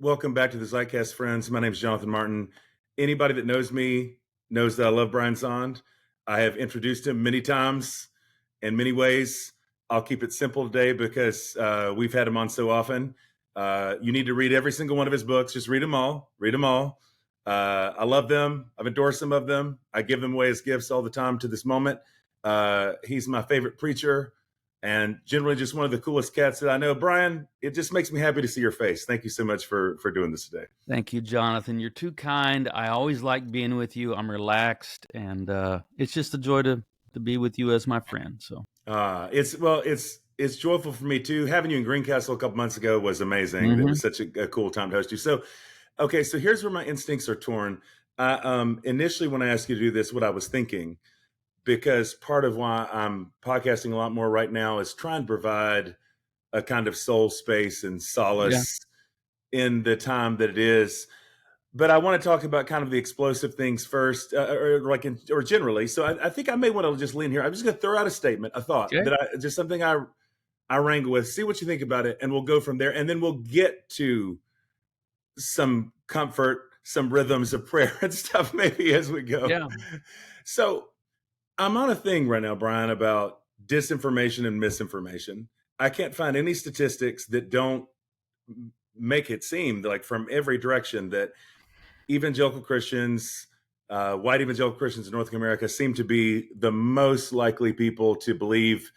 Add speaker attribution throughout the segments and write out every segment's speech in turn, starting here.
Speaker 1: Welcome back to the Zeitcast, friends. My name is Jonathan Martin. Anybody that knows me knows that I love Brian Zahnd. I have introduced him many times in many ways. I'll keep it simple today because we've had him on so often. You need to read every single one of his books. Just read them all. Read them all. I love them. I've endorsed some of them. I give them away as gifts all the time to this moment. He's my favorite preacher and generally just one of the coolest cats that I know. Brian, it just makes me happy to see your face. Thank you so much for doing this today.
Speaker 2: Thank you, Jonathan. You're too kind. I always like being with you. I'm relaxed, and it's just a joy to be with you as my friend. So
Speaker 1: it's joyful for me too. Having you in Greencastle a couple months ago was amazing. It was such a cool time to host you. So, okay, so here's where my instincts are torn. Initially, when I asked you to do this, what I was thinking, because part of why I'm podcasting a lot more right now is trying to provide a kind of soul space and solace in the time that it is. But I want to talk about kind of the explosive things first, or generally. So I think I may want to just lean here. I'm just going to throw out a statement, a thought just something I wrangle with. See what you think about it, and we'll go from there. And then we'll get to some comfort, some rhythms of prayer and stuff maybe as we go.
Speaker 2: Yeah.
Speaker 1: So I'm on a thing right now, Brian, about disinformation and misinformation. I can't find any statistics that don't make it seem like from every direction that evangelical Christians, white evangelical Christians in North America seem to be the most likely people to believe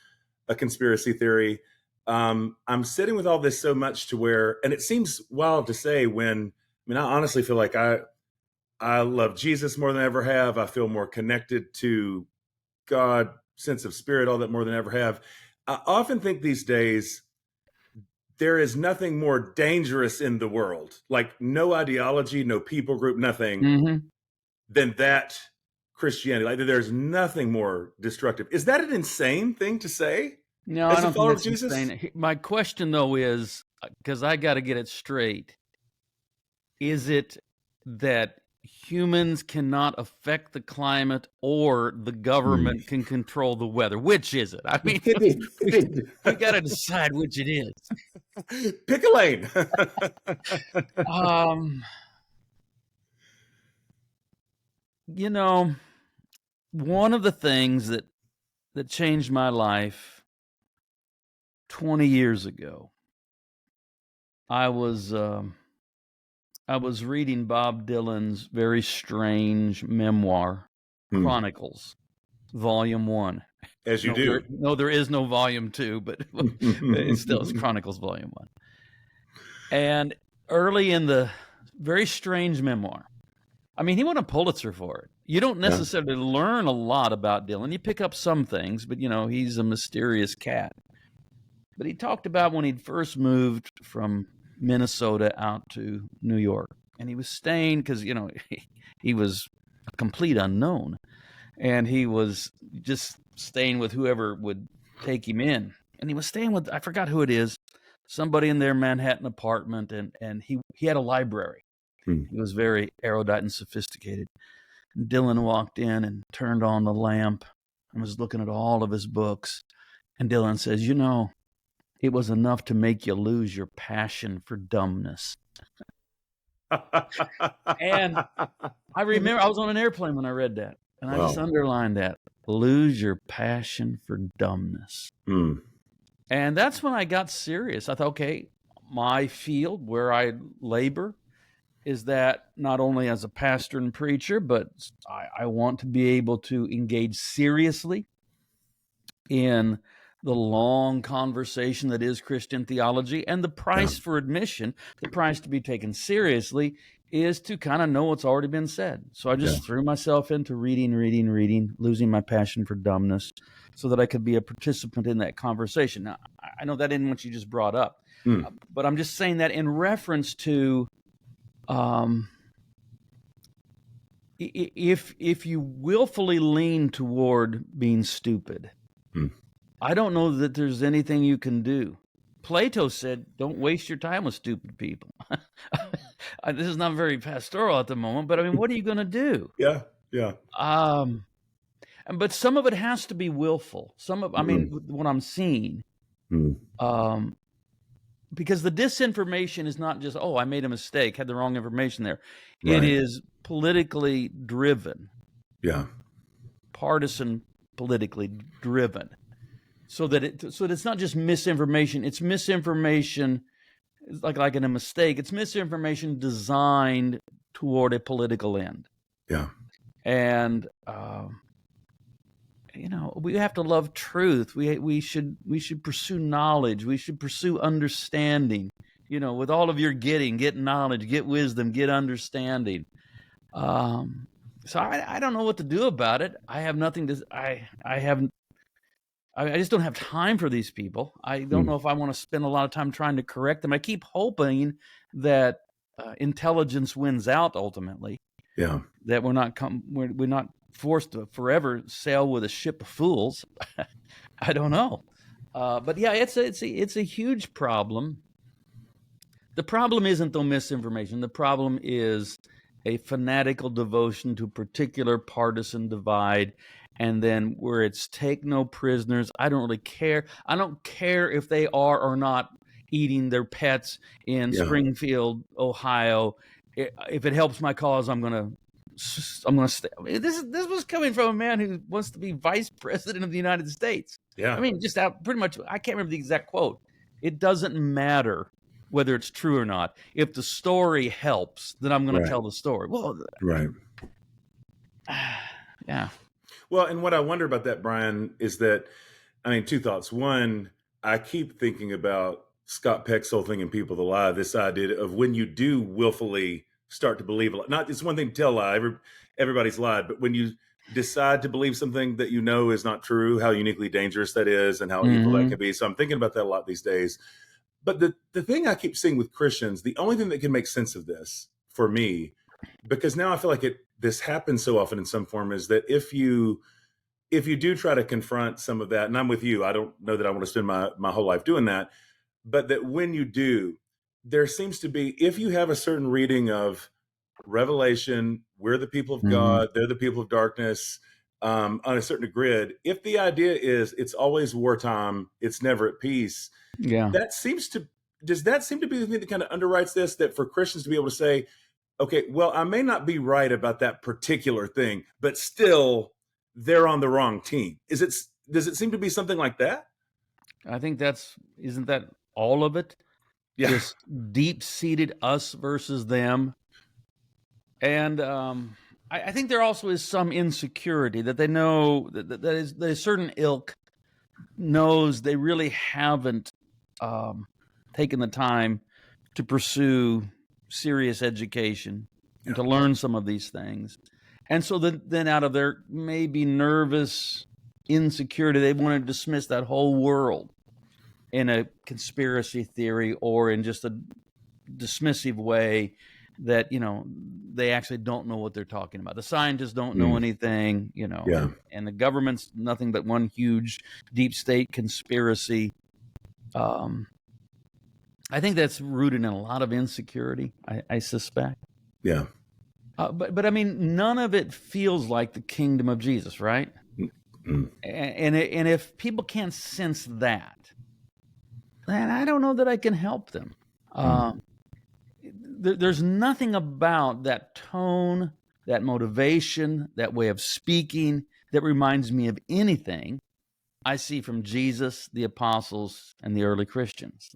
Speaker 1: a conspiracy theory. I'm sitting with all this so much to where, and it seems wild to say I honestly feel like I love Jesus more than I ever have. I feel more connected to God, sense of spirit, all that more than I ever have. I often think these days there is nothing more dangerous in the world, like no ideology, no people group, nothing than that Christianity. Like there's nothing more destructive. Is that an insane thing to say?
Speaker 2: No, I don't think that's insane. My question though is, because I got to get it straight, is it that humans cannot affect the climate or the government can control the weather? Which is it? I mean, we got to decide which it is.
Speaker 1: Pick a lane.
Speaker 2: One of the things that changed my life 20 years ago, I was reading Bob Dylan's very strange memoir, Chronicles, Volume 1.
Speaker 1: As you do.
Speaker 2: There is no Volume 2, but it's Chronicles Volume 1. And early in the very strange memoir, I mean, he won a Pulitzer for it. You don't necessarily learn a lot about Dylan. You pick up some things, but, he's a mysterious cat. But he talked about when he'd first moved from Minnesota out to New York, and he was staying because he was a complete unknown, and he was just staying with whoever would take him in, and he was staying with, I forgot who it is, somebody in their Manhattan apartment, and he had a library. He was very erudite and sophisticated. And Dylan walked in and turned on the lamp and was looking at all of his books, and Dylan says, it was enough to make you lose your passion for dumbness. And I remember I was on an airplane when I read that, and I just underlined that. Lose your passion for dumbness. And that's when I got serious. I thought, okay, my field where I labor is that not only as a pastor and preacher, but I want to be able to engage seriously in the long conversation that is Christian theology. And the price for admission, the price to be taken seriously, is to kind of know what's already been said. So I just threw myself into reading, losing my passion for dumbness so that I could be a participant in that conversation. Now, I know that isn't what you just brought up, but I'm just saying that in reference to if you willfully lean toward being stupid, I don't know that there's anything you can do. Plato said, don't waste your time with stupid people. This is not very pastoral at the moment, but I mean, what are you going to do?
Speaker 1: Yeah.
Speaker 2: But some of it has to be willful. What I'm seeing, because the disinformation is not just, oh, I made a mistake, had the wrong information there. It
Speaker 1: Right.
Speaker 2: is politically driven,
Speaker 1: Yeah.
Speaker 2: partisan, politically driven, so that it's not just misinformation. It's misinformation, like in a mistake. It's misinformation designed toward a political end.
Speaker 1: Yeah.
Speaker 2: And we have to love truth. We should pursue knowledge. We should pursue understanding. With all of your get knowledge, get wisdom, get understanding. So I don't know what to do about it. I have nothing to. I just don't have time for these people. I don't know if I want to spend a lot of time trying to correct them. I keep hoping that intelligence wins out ultimately.
Speaker 1: Yeah.
Speaker 2: That we're not forced to forever sail with a ship of fools. I don't know, but yeah, it's a huge problem. The problem isn't though misinformation. The problem is a fanatical devotion to a particular partisan divide, and then where it's take no prisoners. I don't really care. I don't care if they are or not eating their pets in Springfield, Ohio. If it helps my cause, I'm gonna stay. This was coming from a man who wants to be vice president of the United States.
Speaker 1: Yeah.
Speaker 2: I mean, just out pretty much. I can't remember the exact quote. It doesn't matter whether it's true or not. If the story helps, then I'm going to tell the story. Well,
Speaker 1: right.
Speaker 2: Yeah.
Speaker 1: Well, and what I wonder about that, Brian, is that, I mean, two thoughts. One, I keep thinking about Scott Peck's whole thing in People That Lie, this idea of when you do willfully start to believe a lie. Not, it's one thing to tell a lie, everybody's lied, but when you decide to believe something that you know is not true, how uniquely dangerous that is and how evil that can be. So I'm thinking about that a lot these days. But the thing I keep seeing with Christians, the only thing that can make sense of this for me, because now I feel like this happens so often in some form, is that if you do try to confront some of that, and I'm with you, I don't know that I want to spend my whole life doing that, but that when you do, there seems to be, if you have a certain reading of Revelation, we're the people of God, they're the people of darkness, on a certain grid, if the idea is it's always wartime, it's never at peace, does that seem to be the thing that kind of underwrites this, that for Christians to be able to say, okay, well, I may not be right about that particular thing, but still they're on the wrong team. Does it seem to be something like that?
Speaker 2: I think isn't that all of it?
Speaker 1: Yeah.
Speaker 2: Just deep-seated us versus them. And I think there also is some insecurity that they know that a certain ilk knows they really haven't taken the time to pursue serious education and to learn some of these things. And so then out of their maybe nervous insecurity, they want to dismiss that whole world in a conspiracy theory or in just a dismissive way that, they actually don't know what they're talking about. The scientists don't know anything, and the government's nothing but one huge deep state conspiracy. I think that's rooted in a lot of insecurity, I suspect.
Speaker 1: Yeah.
Speaker 2: But I mean, none of it feels like the kingdom of Jesus, right? And if people can't sense that, then I don't know that I can help them. There's nothing about that tone, that motivation, that way of speaking that reminds me of anything I see from Jesus, the apostles, and the early Christians.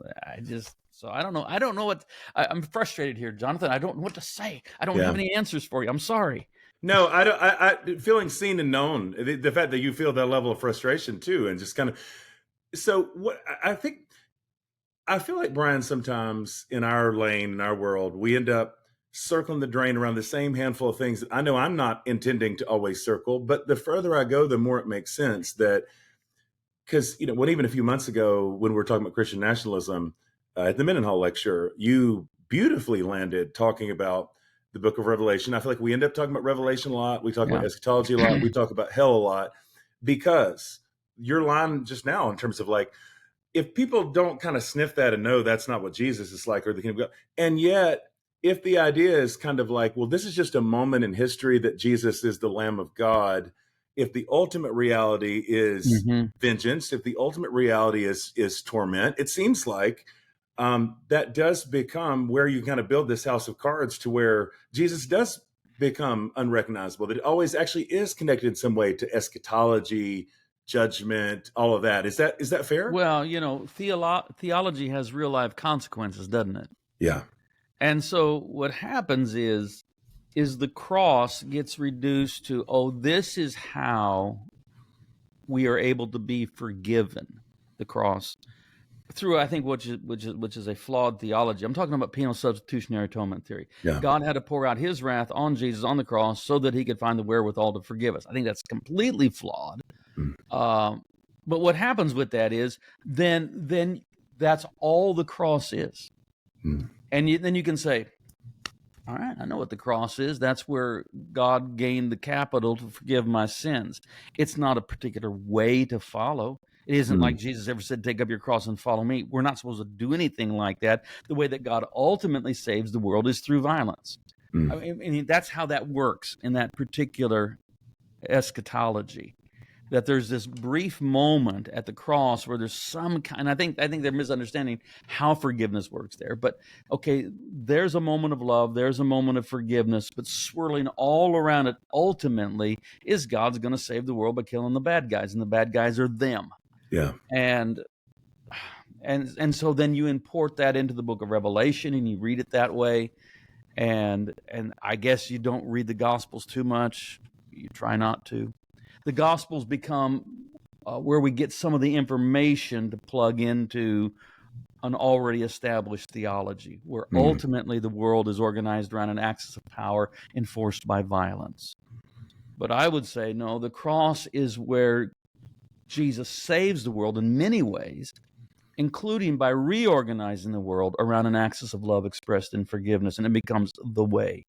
Speaker 2: So I don't know. I don't know what I'm frustrated here, Jonathan. I don't know what to say. I don't have any answers for you. I'm sorry.
Speaker 1: No, I don't. I feeling seen and known. The fact that you feel that level of frustration too, and just kind of. So what I feel like, Brian, sometimes in our lane, in our world, we end up circling the drain around the same handful of things that I know I'm not intending to always circle, but the further I go, the more it makes sense that, because, when even a few months ago, when we were talking about Christian nationalism at the Mendenhall lecture, you beautifully landed talking about the book of Revelation. I feel like we end up talking about Revelation a lot. We talk about eschatology a lot. We talk about hell a lot, because your line just now in terms of like, if people don't kind of sniff that and know that's not what Jesus is like or the kingdom of God, and yet if the idea is kind of like, well, this is just a moment in history that Jesus is the Lamb of God, if the ultimate reality is vengeance, if the ultimate reality is torment, it seems like that does become where you kind of build this house of cards to where Jesus does become unrecognizable, that it always actually is connected in some way to eschatology, judgment, all of that. Is that fair?
Speaker 2: Well, theology has real life consequences, doesn't it?
Speaker 1: Yeah.
Speaker 2: And so what happens is the cross gets reduced to, oh, this is how we are able to be forgiven. The cross, through, I think, which is a flawed theology. I'm talking about penal substitutionary atonement theory.
Speaker 1: Yeah.
Speaker 2: God had to pour out his wrath on Jesus on the cross so that he could find the wherewithal to forgive us. I think that's completely flawed. But what happens with that is then that's all the cross is. And then you can say, all right, I know what the cross is. That's where God gained the capital to forgive my sins. It's not a particular way to follow. It isn't like Jesus ever said, take up your cross and follow me. We're not supposed to do anything like that. The way that God ultimately saves the world is through violence. I mean, that's how that works in that particular eschatology. That there's this brief moment at the cross where there's some kind, I think they're misunderstanding how forgiveness works there. But okay, there's a moment of love, there's a moment of forgiveness, but swirling all around it ultimately is God's going to save the world by killing the bad guys, and the bad guys are them.
Speaker 1: Yeah.
Speaker 2: And so then you import that into the book of Revelation and you read it that way. And I guess you don't read the Gospels too much. You try not to. The Gospels become where we get some of the information to plug into an already established theology, where ultimately the world is organized around an axis of power enforced by violence. But I would say, no, the cross is where Jesus saves the world in many ways, including by reorganizing the world around an axis of love expressed in forgiveness, and it becomes the way.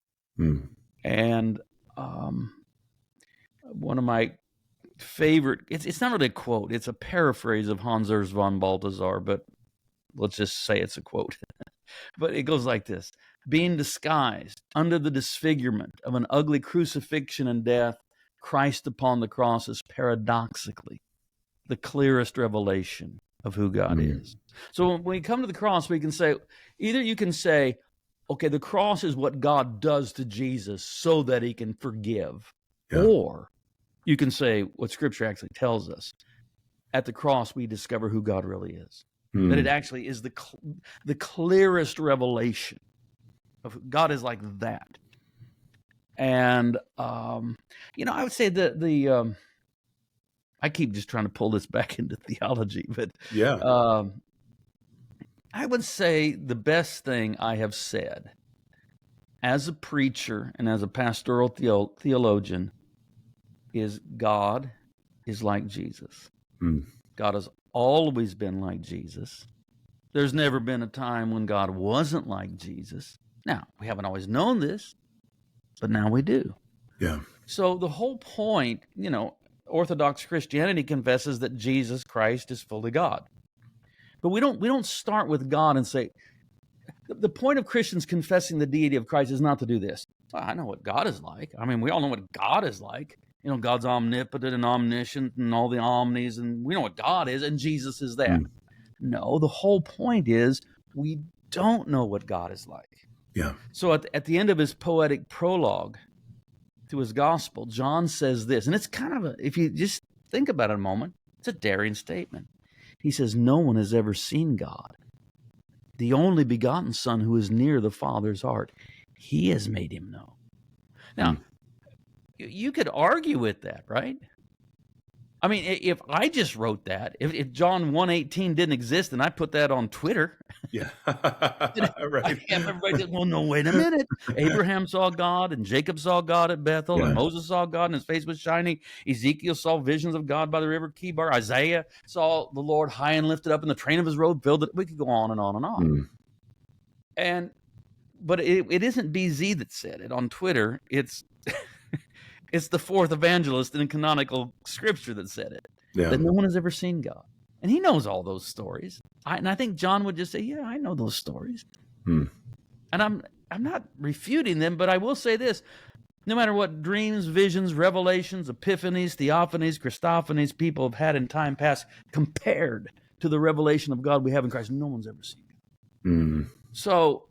Speaker 2: And one of my favorite, it's not really a quote, it's a paraphrase of Hans Urs von Balthasar, but let's just say it's a quote. But it goes like this: being disguised under the disfigurement of an ugly crucifixion and death, Christ upon the cross is paradoxically the clearest revelation of who God is. So when we come to the cross, we can say, either you can say, okay, the cross is what God does to Jesus so that he can forgive, or you can say what Scripture actually tells us. At the cross, we discover who God really is. That it actually is the clearest revelation of who God is, like that. And, I would say that I keep just trying to pull this back into theology, but I would say the best thing I have said as a preacher and as a pastoral theologian is God is like Jesus. God has always been like Jesus. There's never been a time when God wasn't like Jesus. Now, we haven't always known this, but now we do.
Speaker 1: Yeah.
Speaker 2: So the whole point, Orthodox Christianity confesses that Jesus Christ is fully God. But we don't start with God and say, the point of Christians confessing the deity of Christ is not to do this. Well, I know what God is like. I mean, we all know what God is like. God's omnipotent and omniscient and all the omnis, and we know what God is, and Jesus is that. No, the whole point is we don't know what God is like.
Speaker 1: Yeah.
Speaker 2: So at the end of his poetic prologue to his gospel, John says this, and it's kind of if you just think about it a moment, it's a daring statement. He says, no one has ever seen God, the only begotten Son who is near the Father's heart. He has made him known. Now, you could argue with that, right? I mean, if I just wrote that, if John 1:18 didn't exist and I put that on Twitter,
Speaker 1: right.
Speaker 2: Everybody said, well, no, wait a minute. Abraham saw God and Jacob saw God at Bethel and Moses saw God and his face was shining. Ezekiel saw visions of God by the river Kibar. Isaiah saw the Lord high and lifted up, and the train of his robe filled it. We could go on and on and on. But it isn't BZ that said it on Twitter. It's it's the fourth evangelist in canonical Scripture that said it. That no one has ever seen God. And he knows all those stories. And I think John would just say, yeah, I know those stories. And I'm not refuting them, but I will say this. No matter what dreams, visions, revelations, epiphanies, theophanies, Christophanies people have had in time past compared to the revelation of God we have in Christ, no one's ever seen God. So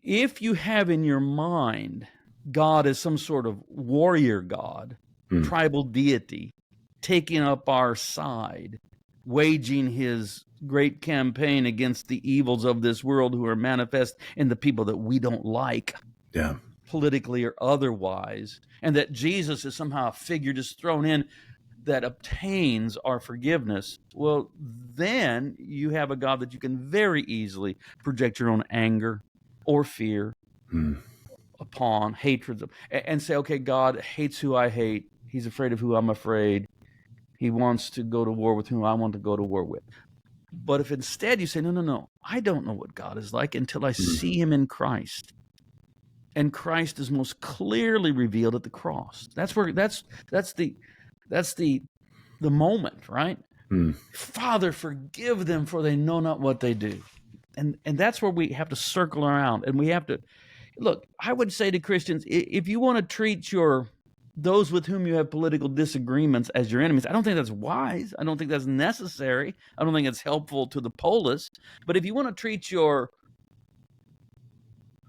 Speaker 2: if you have in your mind God as some sort of warrior God, tribal deity, taking up our side, waging his great campaign against the evils of this world who are manifest in the people that we don't like, politically or otherwise, and that Jesus is somehow a figure just thrown in that obtains our forgiveness, well, then you have a God that you can very easily project your own anger or fear upon, hatred, and say, okay, God hates who I hate. He's afraid of who I'm afraid. He wants to go to war with whom I want to go to war with. But if instead you say, no, I don't know what God is like until I see him in Christ. And Christ is most clearly revealed at the cross. That's the moment, right? Father, forgive them, for they know not what they do. And that's where we have to circle around, and we have to look. I would say to Christians, if you want to treat those with whom you have political disagreements as your enemies, I don't think that's wise. I don't think that's necessary. I don't think it's helpful to the polis. But if you want to treat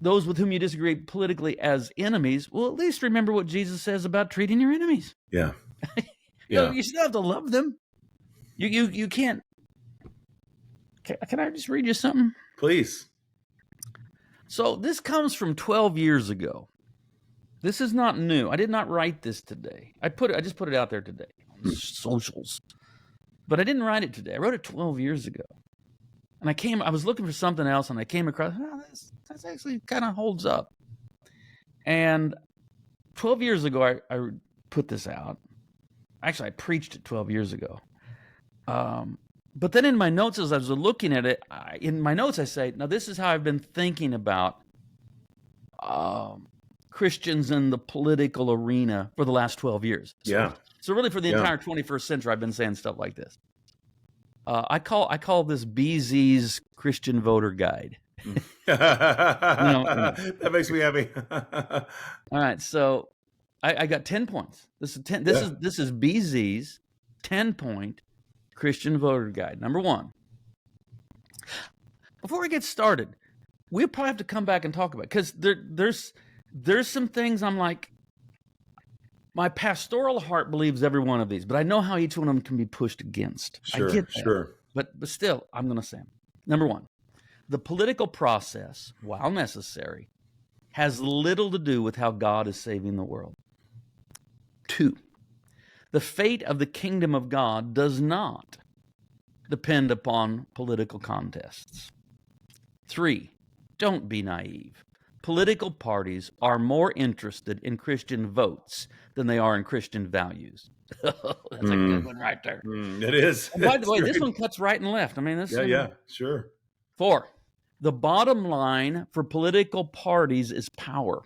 Speaker 2: those with whom you disagree politically as enemies, well, at least remember what Jesus says about treating your enemies.
Speaker 1: Yeah.
Speaker 2: You still have to love them. You can't. Can I just read you something?
Speaker 1: Please.
Speaker 2: So this comes from 12 years ago. This is not new. I did not write this today. I just put it out there today on socials. But I didn't write it today. I wrote it 12 years ago. And I was looking for something else, and I came across, this actually kind of holds up. And 12 years ago, I put this out. Actually, I preached it 12 years ago. But then in my notes, as I was looking at it, in my notes, I say, now this is how I've been thinking about Christians in the political arena for the last 12 years. So really for the entire 21st century, I've been saying stuff like this. I call this BZ's Christian Voter Guide.
Speaker 1: That makes me happy.
Speaker 2: All right, so I got 10 points. This is BZ's 10-point Christian Voter Guide. Number one. Before we get started, we'll probably have to come back and talk about it, because there's some things I'm like, my pastoral heart believes every one of these, but I know how each one of them can be pushed against. I get that.
Speaker 1: Sure.
Speaker 2: But still, I'm going to say them. Number one, the political process, while necessary, has little to do with how God is saving the world. Two, the fate of the kingdom of God does not depend upon political contests. Three, don't be naive. Political parties are more interested in Christian votes than they are in Christian values. That's a good one right there.
Speaker 1: It is.
Speaker 2: And by the way, this one cuts right and left. I mean, this.
Speaker 1: Sure.
Speaker 2: 4, the bottom line for political parties is power.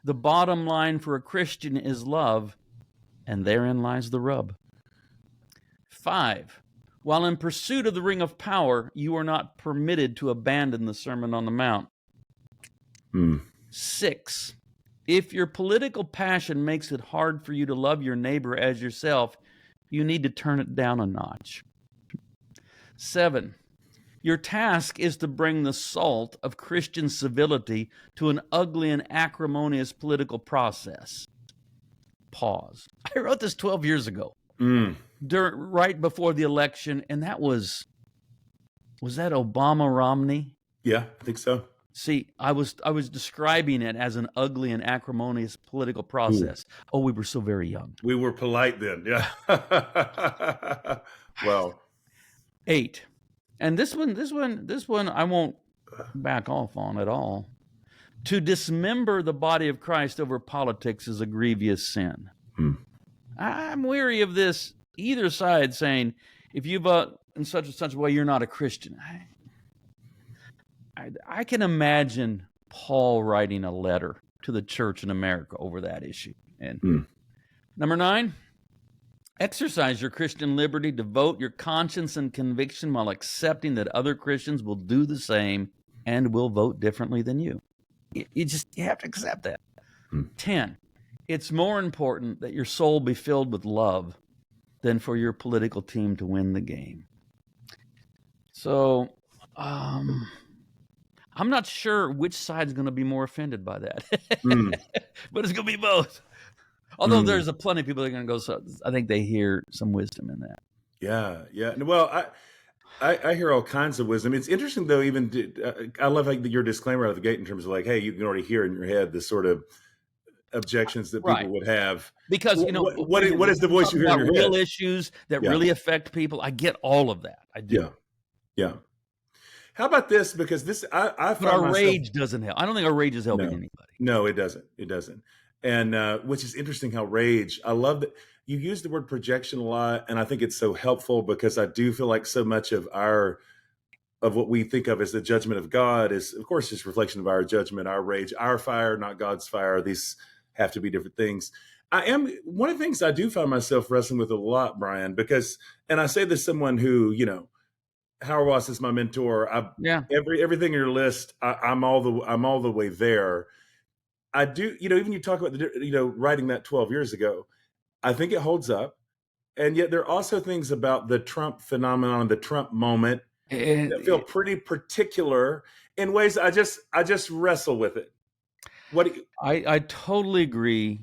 Speaker 2: The bottom line for a Christian is love, and therein lies the rub. 5, while in pursuit of the ring of power, you are not permitted to abandon the Sermon on the Mount. 6, if your political passion makes it hard for you to love your neighbor as yourself, you need to turn it down a notch. 7, your task is to bring the salt of Christian civility to an ugly and acrimonious political process. Pause. I wrote this 12 years ago, right before the election, and that was that Obama-Romney?
Speaker 1: Yeah, I think so.
Speaker 2: See, I was describing it as an ugly and acrimonious political process. Ooh. Oh, we were so very young.
Speaker 1: We were polite then, yeah. Well.
Speaker 2: 8, and this one I won't back off on at all. To dismember the body of Christ over politics is a grievous sin. I'm weary of this, either side saying, if you vote in such and such a way, you're not a Christian. I can imagine Paul writing a letter to the church in America over that issue. And number 9, exercise your Christian liberty to vote your conscience and conviction while accepting that other Christians will do the same and will vote differently than you. You have to accept that. 10, it's more important that your soul be filled with love than for your political team to win the game. So I'm not sure which side's going to be more offended by that, but it's going to be both. Although there's a plenty of people that are going to go, so I think they hear some wisdom in that.
Speaker 1: Yeah, yeah. Well, I hear all kinds of wisdom. It's interesting, though. Even I love like your disclaimer out of the gate in terms of like, hey, you can already hear in your head the sort of objections that people would have.
Speaker 2: Because
Speaker 1: what is the voice you hear in your
Speaker 2: real
Speaker 1: head?
Speaker 2: issues that really affect people. I get all of that. I do.
Speaker 1: Yeah. How about this? Because this, I
Speaker 2: but our rage doesn't help. I don't think our rage is helping anybody.
Speaker 1: No, it doesn't. It doesn't. And which is interesting how rage, I love that you use the word projection a lot. And I think it's so helpful because I do feel like so much of what we think of as the judgment of God is, of course, just reflection of our judgment, our rage, our fire, not God's fire. These have to be different things. One of the things I do find myself wrestling with a lot, Brian, because, and I say this as someone who, Howard Ross is my mentor. Everything in your list, I'm all the way there. I do, even you talk about writing that 12 years ago, I think it holds up. And yet there are also things about the Trump phenomenon, the Trump moment that feel pretty particular in ways I just wrestle with it.
Speaker 2: I totally agree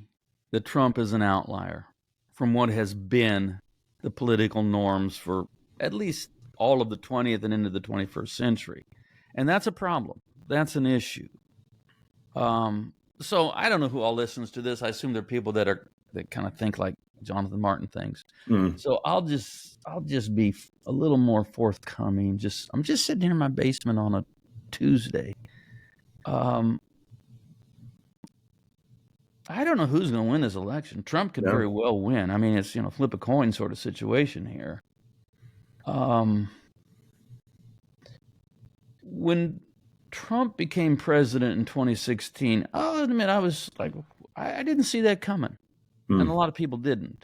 Speaker 2: that Trump is an outlier from what has been the political norms for at least all of the 20th and into the 21st century. And that's a problem. That's an issue. So I don't know who all listens to this. I assume there are people that kind of think like Jonathan Martin thinks. So I'll just be a little more forthcoming. I'm just sitting here in my basement on a Tuesday. I don't know who's going to win this election. Trump could very well win. I mean, it's, flip a coin sort of situation here. When Trump became president in 2016, I'll admit I was like, I didn't see that coming. And a lot of people didn't.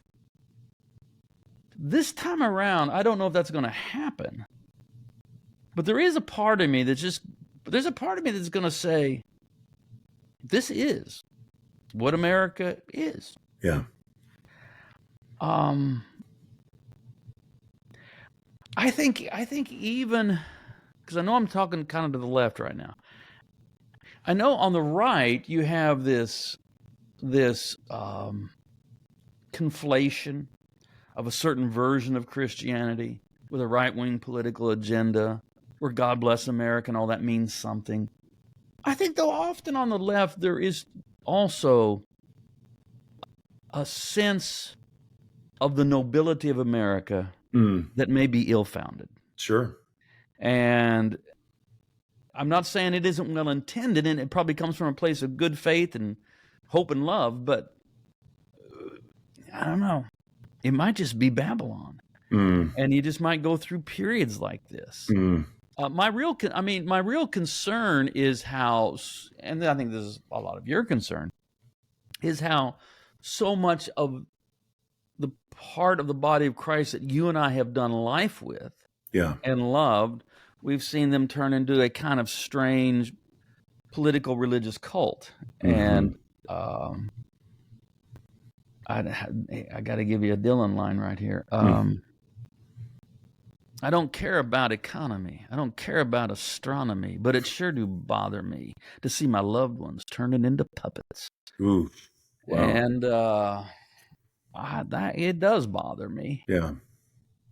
Speaker 2: This time around, I don't know if that's going to happen. But there is a part of me that's going to say, this is what America is.
Speaker 1: Yeah.
Speaker 2: I think even, because I know I'm talking kind of to the left right now. I know on the right you have this conflation of a certain version of Christianity with a right-wing political agenda where God bless America and all that means something. I think, though, often on the left there is also a sense of the nobility of America that may be ill-founded.
Speaker 1: Sure.
Speaker 2: And I'm not saying it isn't well-intended, and it probably comes from a place of good faith and hope and love, but I don't know. It might just be Babylon. And you just might go through periods like this. My real concern is how, and I think this is a lot of your concern, is how so much of the part of the body of Christ that you and I have done life with and loved, we've seen them turn into a kind of strange political religious cult. And I got to give you a Dylan line right here. I don't care about economy. I don't care about astronomy, but it sure do bother me to see my loved ones turning into puppets.
Speaker 1: Ooh, wow.
Speaker 2: And it does bother me.
Speaker 1: Yeah.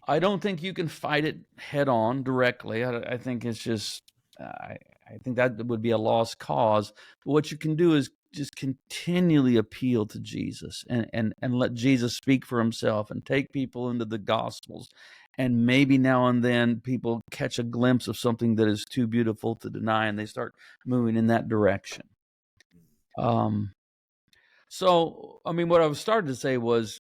Speaker 2: I don't think you can fight it head on directly. I think it's just, I think that would be a lost cause. But what you can do is just continually appeal to Jesus and let Jesus speak for himself and take people into the Gospels. And maybe now and then people catch a glimpse of something that is too beautiful to deny and they start moving in that direction. So, I mean, what I was starting to say was,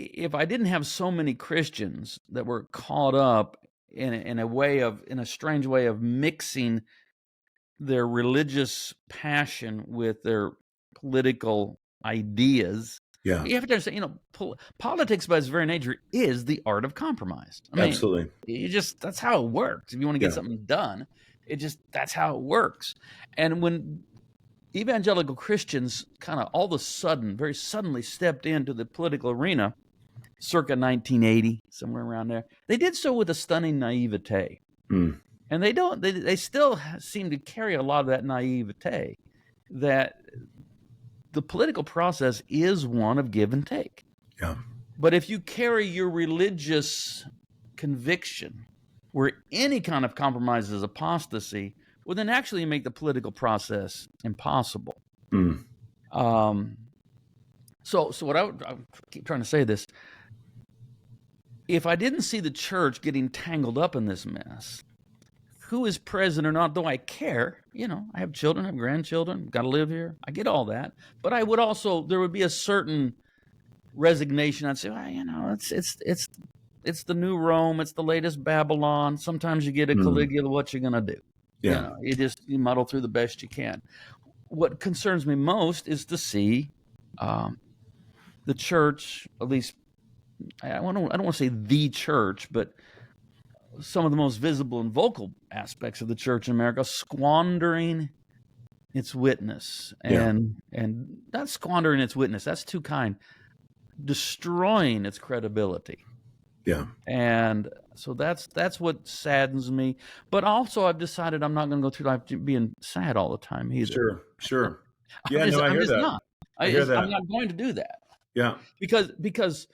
Speaker 2: if I didn't have so many Christians that were caught up in a strange way of mixing their religious passion with their political ideas.
Speaker 1: Yeah.
Speaker 2: You have to understand, politics by its very nature is the art of compromise. I mean,
Speaker 1: absolutely.
Speaker 2: That's how it works. If you want to get something done, that's how it works. And when evangelical Christians kind of all of a sudden, very suddenly stepped into the political arena, circa 1980, somewhere around there, they did so with a stunning naivete. And they still seem to carry a lot of that naivete that the political process is one of give and take.
Speaker 1: Yeah.
Speaker 2: But if you carry your religious conviction where any kind of compromise is apostasy, well, then actually you make the political process impossible.
Speaker 1: Mm.
Speaker 2: So what I keep trying to say this. If I didn't see the church getting tangled up in this mess, who is present or not, though I care, I have children, I have grandchildren, got to live here. I get all that. But I would also, there would be a certain resignation. I'd say, well, it's the new Rome. It's the latest Babylon. Sometimes you get a Caligula. What you going to do?
Speaker 1: Yeah.
Speaker 2: You muddle through the best you can. What concerns me most is to see the church, at least, I don't want to say the church, but some of the most visible and vocal aspects of the church in America squandering its witness, and not squandering its witness. That's too kind. Destroying its credibility.
Speaker 1: Yeah.
Speaker 2: And so that's what saddens me. But also, I've decided I'm not going to go through life being sad all the time either.
Speaker 1: Sure. Yeah, I hear that.
Speaker 2: Not. I'm not going to do that.
Speaker 1: Yeah.
Speaker 2: Because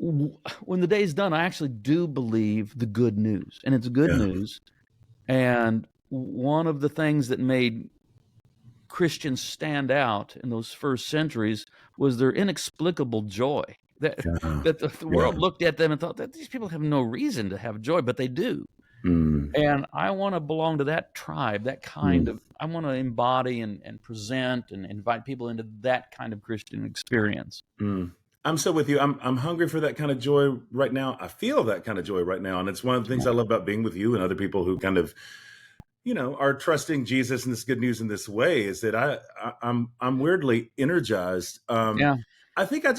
Speaker 2: when the day's done, I actually do believe the good news, and it's good news. And one of the things that made Christians stand out in those first centuries was their inexplicable joy. That the world looked at them and thought that these people have no reason to have joy, but they do. And I want to belong to that tribe, that kind of, I want to embody and present and invite people into that kind of Christian experience.
Speaker 1: I'm so with you. I'm hungry for that kind of joy right now. I feel that kind of joy right now. And it's one of the things I love about being with you and other people who kind of, are trusting Jesus and this good news in this way, is that I'm weirdly energized. I think I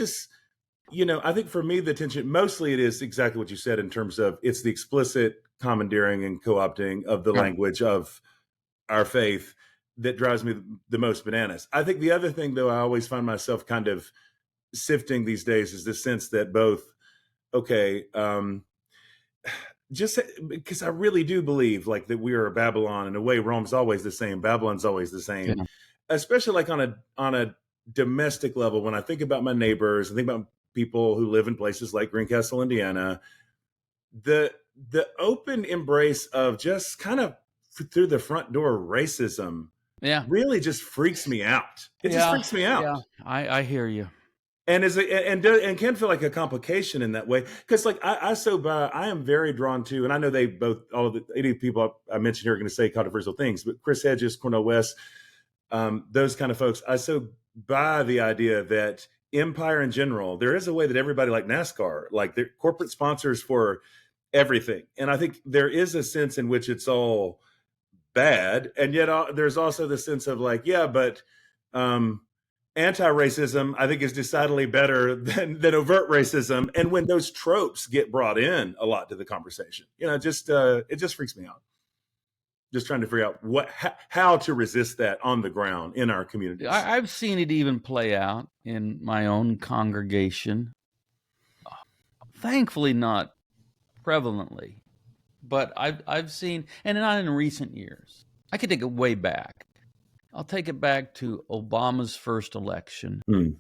Speaker 1: think for me, the tension, mostly it is exactly what you said in terms of it's the explicit commandeering and co-opting of the language of our faith that drives me the most bananas. I think the other thing, though, I always find myself kind of sifting these days is the sense that both, just because I really do believe like that we are Babylon in a way. Rome's always the same. Babylon's always the same, especially like on a domestic level. When I think about my neighbors, I think about people who live in places like Greencastle, Indiana, the open embrace of just kind of through the front door racism really just freaks me out. It just freaks me out.
Speaker 2: Yeah, I hear you.
Speaker 1: And and can feel like a complication in that way, because like I am very drawn to, and I know all of the 80 people I mentioned here are going to say controversial things, but Chris Hedges, Cornel West, those kind of folks, I so buy the idea that empire in general, there is a way that everybody, like NASCAR, like they're corporate sponsors for everything, and I think there is a sense in which it's all bad, and yet there's also the sense of like, but anti-racism, I think, is decidedly better than overt racism. And when those tropes get brought in a lot to the conversation, it just freaks me out. Just trying to figure out how to resist that on the ground in our communities.
Speaker 2: I've seen it even play out in my own congregation. Thankfully, not prevalently, but I've seen, and not in recent years. I could take it way back. I'll take it back to Obama's first election, and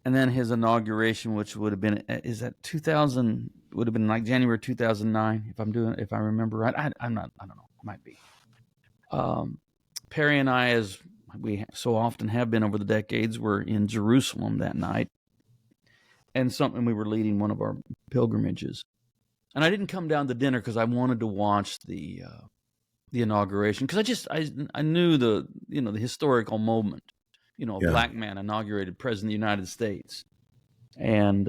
Speaker 2: then his inauguration, which would have been, is that 2000? Would have been like January 2009, if I remember right. I don't know, it might be. Perry and I, as we so often have been over the decades, were in Jerusalem that night, and we were leading one of our pilgrimages, and I didn't come down to dinner because I wanted to watch the inauguration, because I knew the historical moment, a black man inaugurated president of the United States, and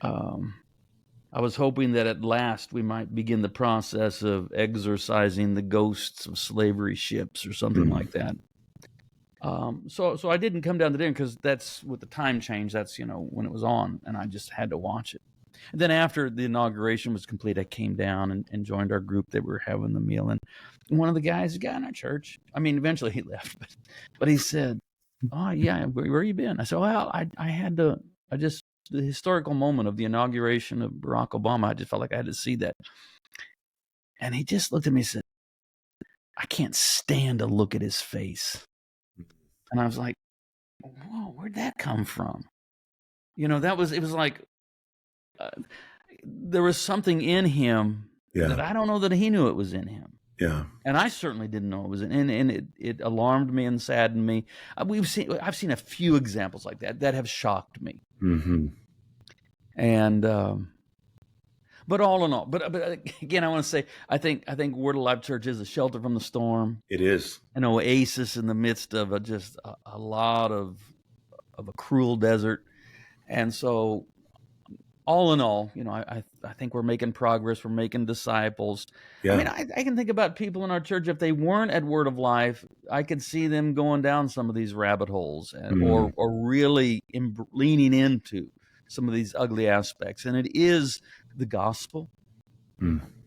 Speaker 2: I was hoping that at last we might begin the process of exorcising the ghosts of slavery ships or something like that. So I didn't come down to dinner because that's with the time change. That's when it was on, and I just had to watch it. And then after the inauguration was complete, I came down and joined our group that were having the meal. And one of the guys, a guy in our church, eventually he left, but he said, "Oh yeah, where you been?" I said, "Well, the historical moment of the inauguration of Barack Obama, I just felt like I had to see that." And he just looked at me and said, I can't stand to look at his face. And I was like, whoa, where'd that come from? You know, it was like, there was something in him that I don't know that he knew it was in him.
Speaker 1: Yeah.
Speaker 2: And I certainly didn't know it was in, and it alarmed me and saddened me. I've seen a few examples like that have shocked me.
Speaker 1: Mm-hmm.
Speaker 2: And, but all in all, but again, I want to say, I think Word Alive Church is a shelter from the storm.
Speaker 1: It is
Speaker 2: An oasis in the midst of a lot of a cruel desert. And so, all in all, you know, I think we're making progress. We're making disciples.
Speaker 1: Yeah.
Speaker 2: I mean, I can think about people in our church, if they weren't at Word of Life, I could see them going down some of these rabbit holes, or really leaning into some of these ugly aspects. And it is the gospel,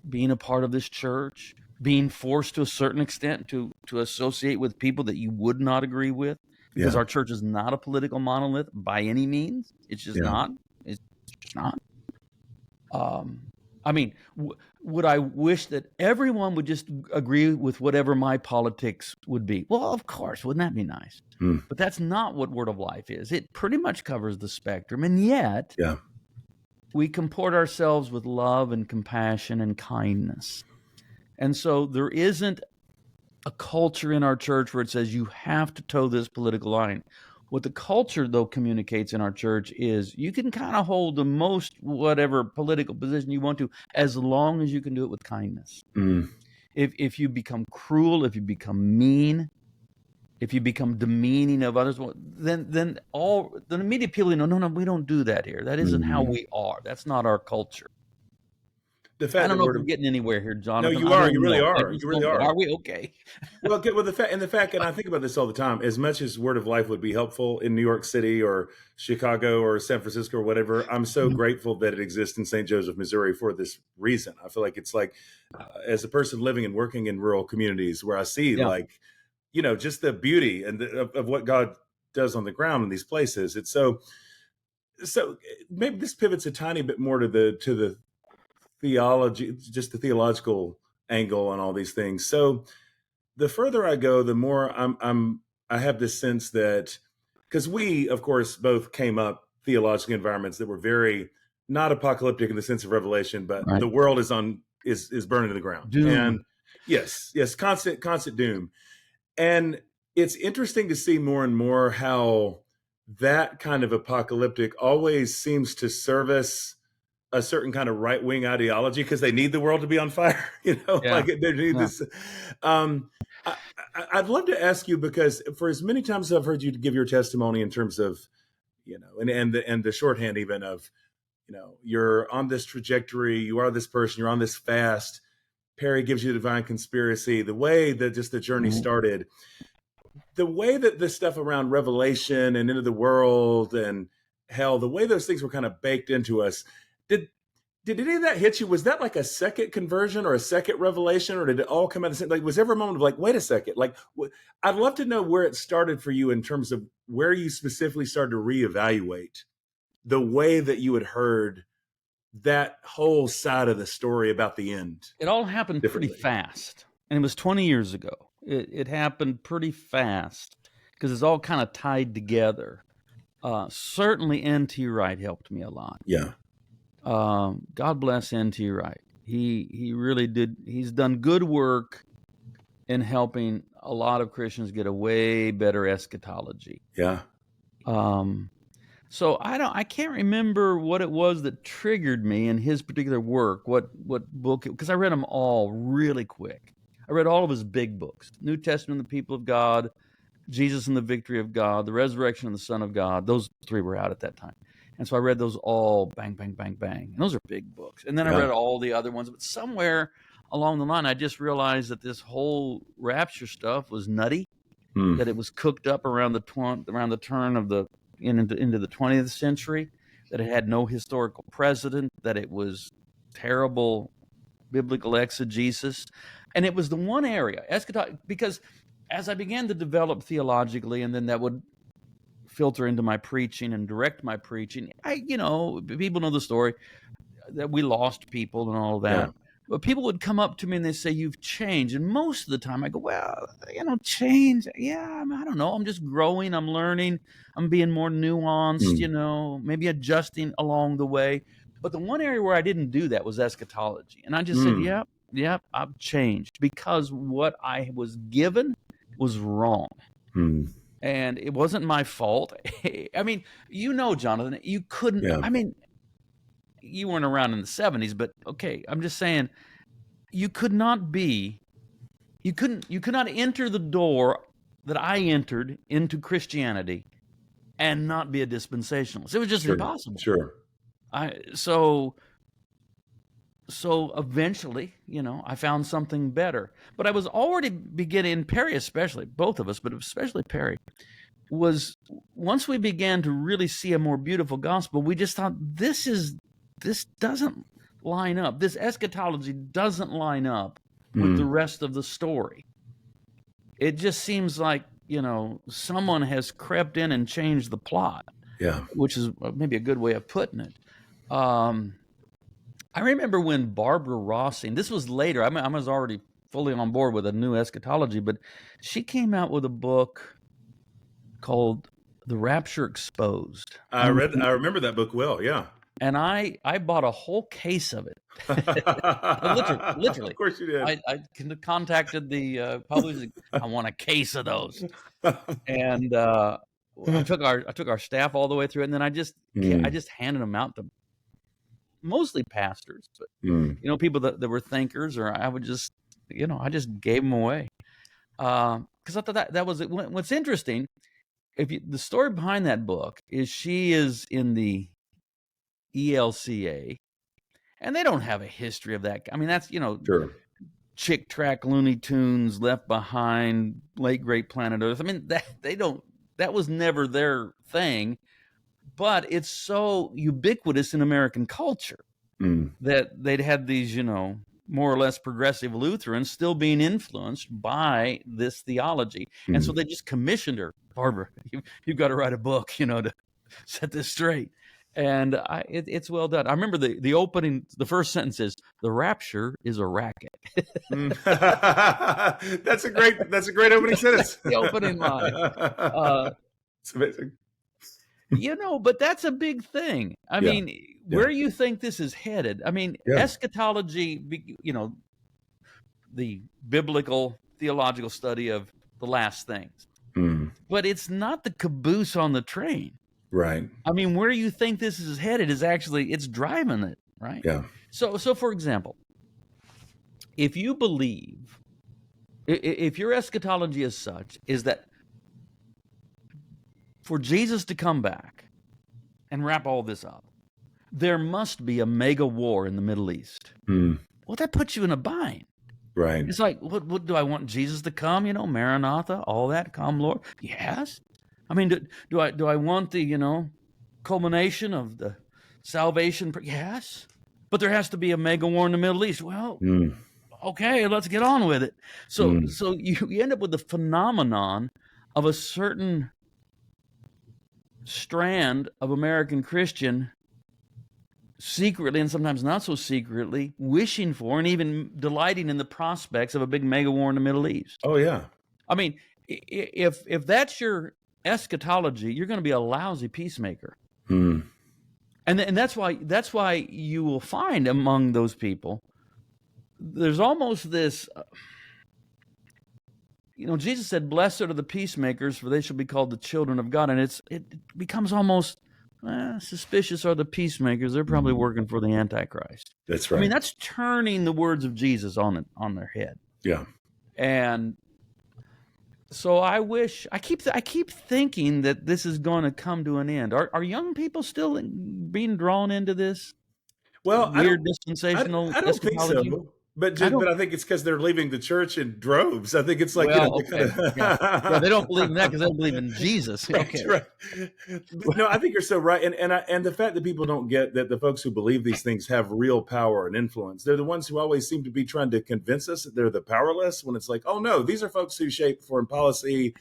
Speaker 2: being a part of this church, being forced to a certain extent to associate with people that you would not agree with, because our church is not a political monolith by any means. It's just not. It's just not. I mean, would I wish that everyone would just agree with whatever my politics would be? Well, of course, wouldn't that be nice? But that's not what Word of Life is. It pretty much covers the spectrum, and yet we comport ourselves with love and compassion and kindness. And so there isn't a culture in our church where it says you have to toe this political line. What the culture, though, communicates in our church is you can kind of hold the most whatever political position you want to, as long as you can do it with kindness. If you become cruel, if you become mean, if you become demeaning of others, then immediate people, no, we don't do that here. That isn't how we are. That's not our culture. I don't know if we're getting anywhere here, Jonathan.
Speaker 1: No, you are. You really are. You really are.
Speaker 2: Are we? Okay.
Speaker 1: Well, the fact, and I think about this all the time, as much as Word of Life would be helpful in New York City or Chicago or San Francisco or whatever, I'm so grateful that it exists in St. Joseph, Missouri for this reason. I feel like it's like, as a person living and working in rural communities where I see like, you know, just the beauty and of what God does on the ground in these places. It's so maybe this pivots a tiny bit more to the theology, just the theological angle on all these things. So the further I go, the more I have this sense that, because we, of course, both came up theological environments that were very not apocalyptic in the sense of Revelation, but the world is burning to the ground.
Speaker 2: Doom.
Speaker 1: And yes, constant doom. And it's interesting to see more and more how that kind of apocalyptic always seems to service a certain kind of right-wing ideology because they need the world to be on fire, you know, like they need this. I'd love to ask you, because for as many times as I've heard you give your testimony in terms of, you know, and the shorthand even of, you know, you're on this trajectory, you are this person, you're on this fast. Perry gives you the divine conspiracy, the way that just the journey started, the way that the stuff around Revelation and into the world and hell, the way those things were kind of baked into us. Did any of that hit you? Was that like a second conversion or a second revelation, or did it all come out the same? Like, was there ever a moment of like, wait a second? Like, I'd love to know where it started for you in terms of where you specifically started to reevaluate the way that you had heard that whole side of the story about the end.
Speaker 2: It all happened pretty fast, and it was 20 years ago. It happened pretty fast because it's all kind of tied together. Certainly, N.T. Wright helped me a lot.
Speaker 1: Yeah.
Speaker 2: God bless N.T. Wright. He really did. He's done good work in helping a lot of Christians get a way better eschatology.
Speaker 1: Yeah.
Speaker 2: So I can't remember what it was that triggered me in his particular work, what book, because I read them all really quick. I read all of his big books: New Testament, The People of God, Jesus and the Victory of God, The Resurrection of the Son of God. Those three were out at that time. And so I read those all, bang, bang, bang, bang. And those are big books. And then I read all the other ones. But somewhere along the line, I just realized that this whole rapture stuff was nutty, that it was cooked up around the turn of the into the 20th century, that it had no historical precedent, that it was terrible biblical exegesis. And it was the one area, eschatology, because as I began to develop theologically, and then that would filter into my preaching and direct my preaching, people know the story that we lost people and all that. But people would come up to me and they say, "You've changed." And most of the time I go, "Well, change. Yeah, I don't know. I'm just growing. I'm learning. I'm being more nuanced, maybe adjusting along the way." But the one area where I didn't do that was eschatology. And I just said, yep, I've changed because what I was given was wrong. And it wasn't my fault. I mean, Jonathan, you couldn't, I mean, you weren't around in the 70s, but okay, I'm just saying you could not enter the door that I entered into Christianity and not be a dispensationalist. It was just impossible.
Speaker 1: Sure.
Speaker 2: So eventually, I found something better. But I was already beginning, Perry especially, both of us, but especially Perry, was once we began to really see a more beautiful gospel, we just thought this doesn't line up. This eschatology doesn't line up with the rest of the story. It just seems like, someone has crept in and changed the plot.
Speaker 1: Yeah.
Speaker 2: Which is maybe a good way of putting it. I remember when Barbara Rossing, this was later, I was already fully on board with a new eschatology, but she came out with a book called The Rapture Exposed.
Speaker 1: I remember that book well, yeah.
Speaker 2: And I bought a whole case of it. Literally.
Speaker 1: Of course you did.
Speaker 2: I contacted the publisher. I want a case of those. And I took our staff all the way through it, and then I just handed them out to mostly pastors, but people that were thinkers, or I would just I just gave them away because I thought that was it. What's interesting, the story behind that book is she is in the ELCA, and they don't have a history of that. I mean, that's
Speaker 1: sure.
Speaker 2: Chick Track, Looney Tunes, Left Behind, Late Great Planet Earth. I mean, that was never their thing, but it's so ubiquitous in American culture that they'd had these, more or less progressive Lutherans still being influenced by this theology. And so they just commissioned her, Barbara, you've got to write a book, to set this straight. And it's well done. I remember the opening, the first sentence is, "The rapture is a racket."
Speaker 1: That's a great opening sentence.
Speaker 2: The opening line.
Speaker 1: It's amazing.
Speaker 2: But that's a big thing. I mean, where you think this is headed? I mean, eschatology, the biblical theological study of the last things. But it's not the caboose on the train.
Speaker 1: Right.
Speaker 2: I mean, where you think this is headed is actually, it's driving it, right?
Speaker 1: Yeah.
Speaker 2: So for example, if you believe, if your eschatology is such, is that for Jesus to come back and wrap all this up, there must be a mega war in the Middle East. Well, that puts you in a bind.
Speaker 1: Right.
Speaker 2: It's like, what do I want Jesus to come? Maranatha, all that, come, Lord. Yes. I mean, do I want the culmination of the salvation? Yes. But there has to be a mega war in the Middle East. Well, okay, let's get on with it. So you end up with the phenomenon of a certain strand of American Christian secretly, and sometimes not so secretly, wishing for and even delighting in the prospects of a big mega war in the Middle East.
Speaker 1: Oh yeah.
Speaker 2: I mean, if that's your eschatology, you're going to be a lousy peacemaker. And that's why you will find among those people, there's almost this, Jesus said, "Blessed are the peacemakers, for they shall be called the children of God." And it becomes almost suspicious are the peacemakers. They're probably working for the Antichrist.
Speaker 1: That's right.
Speaker 2: I mean, that's turning the words of Jesus on their head.
Speaker 1: Yeah.
Speaker 2: And so I keep thinking that this is going to come to an end. Are young people still being drawn into this?
Speaker 1: Well,
Speaker 2: weird dispensational
Speaker 1: I don't think so. But I think it's because they're leaving the church in droves. I think it's like,
Speaker 2: they don't believe in that because they don't believe in Jesus. Okay.
Speaker 1: Right. No, I think you're so right. And the fact that people don't get that the folks who believe these things have real power and influence, they're the ones who always seem to be trying to convince us that they're the powerless, when it's like, oh no, these are folks who shape foreign policy,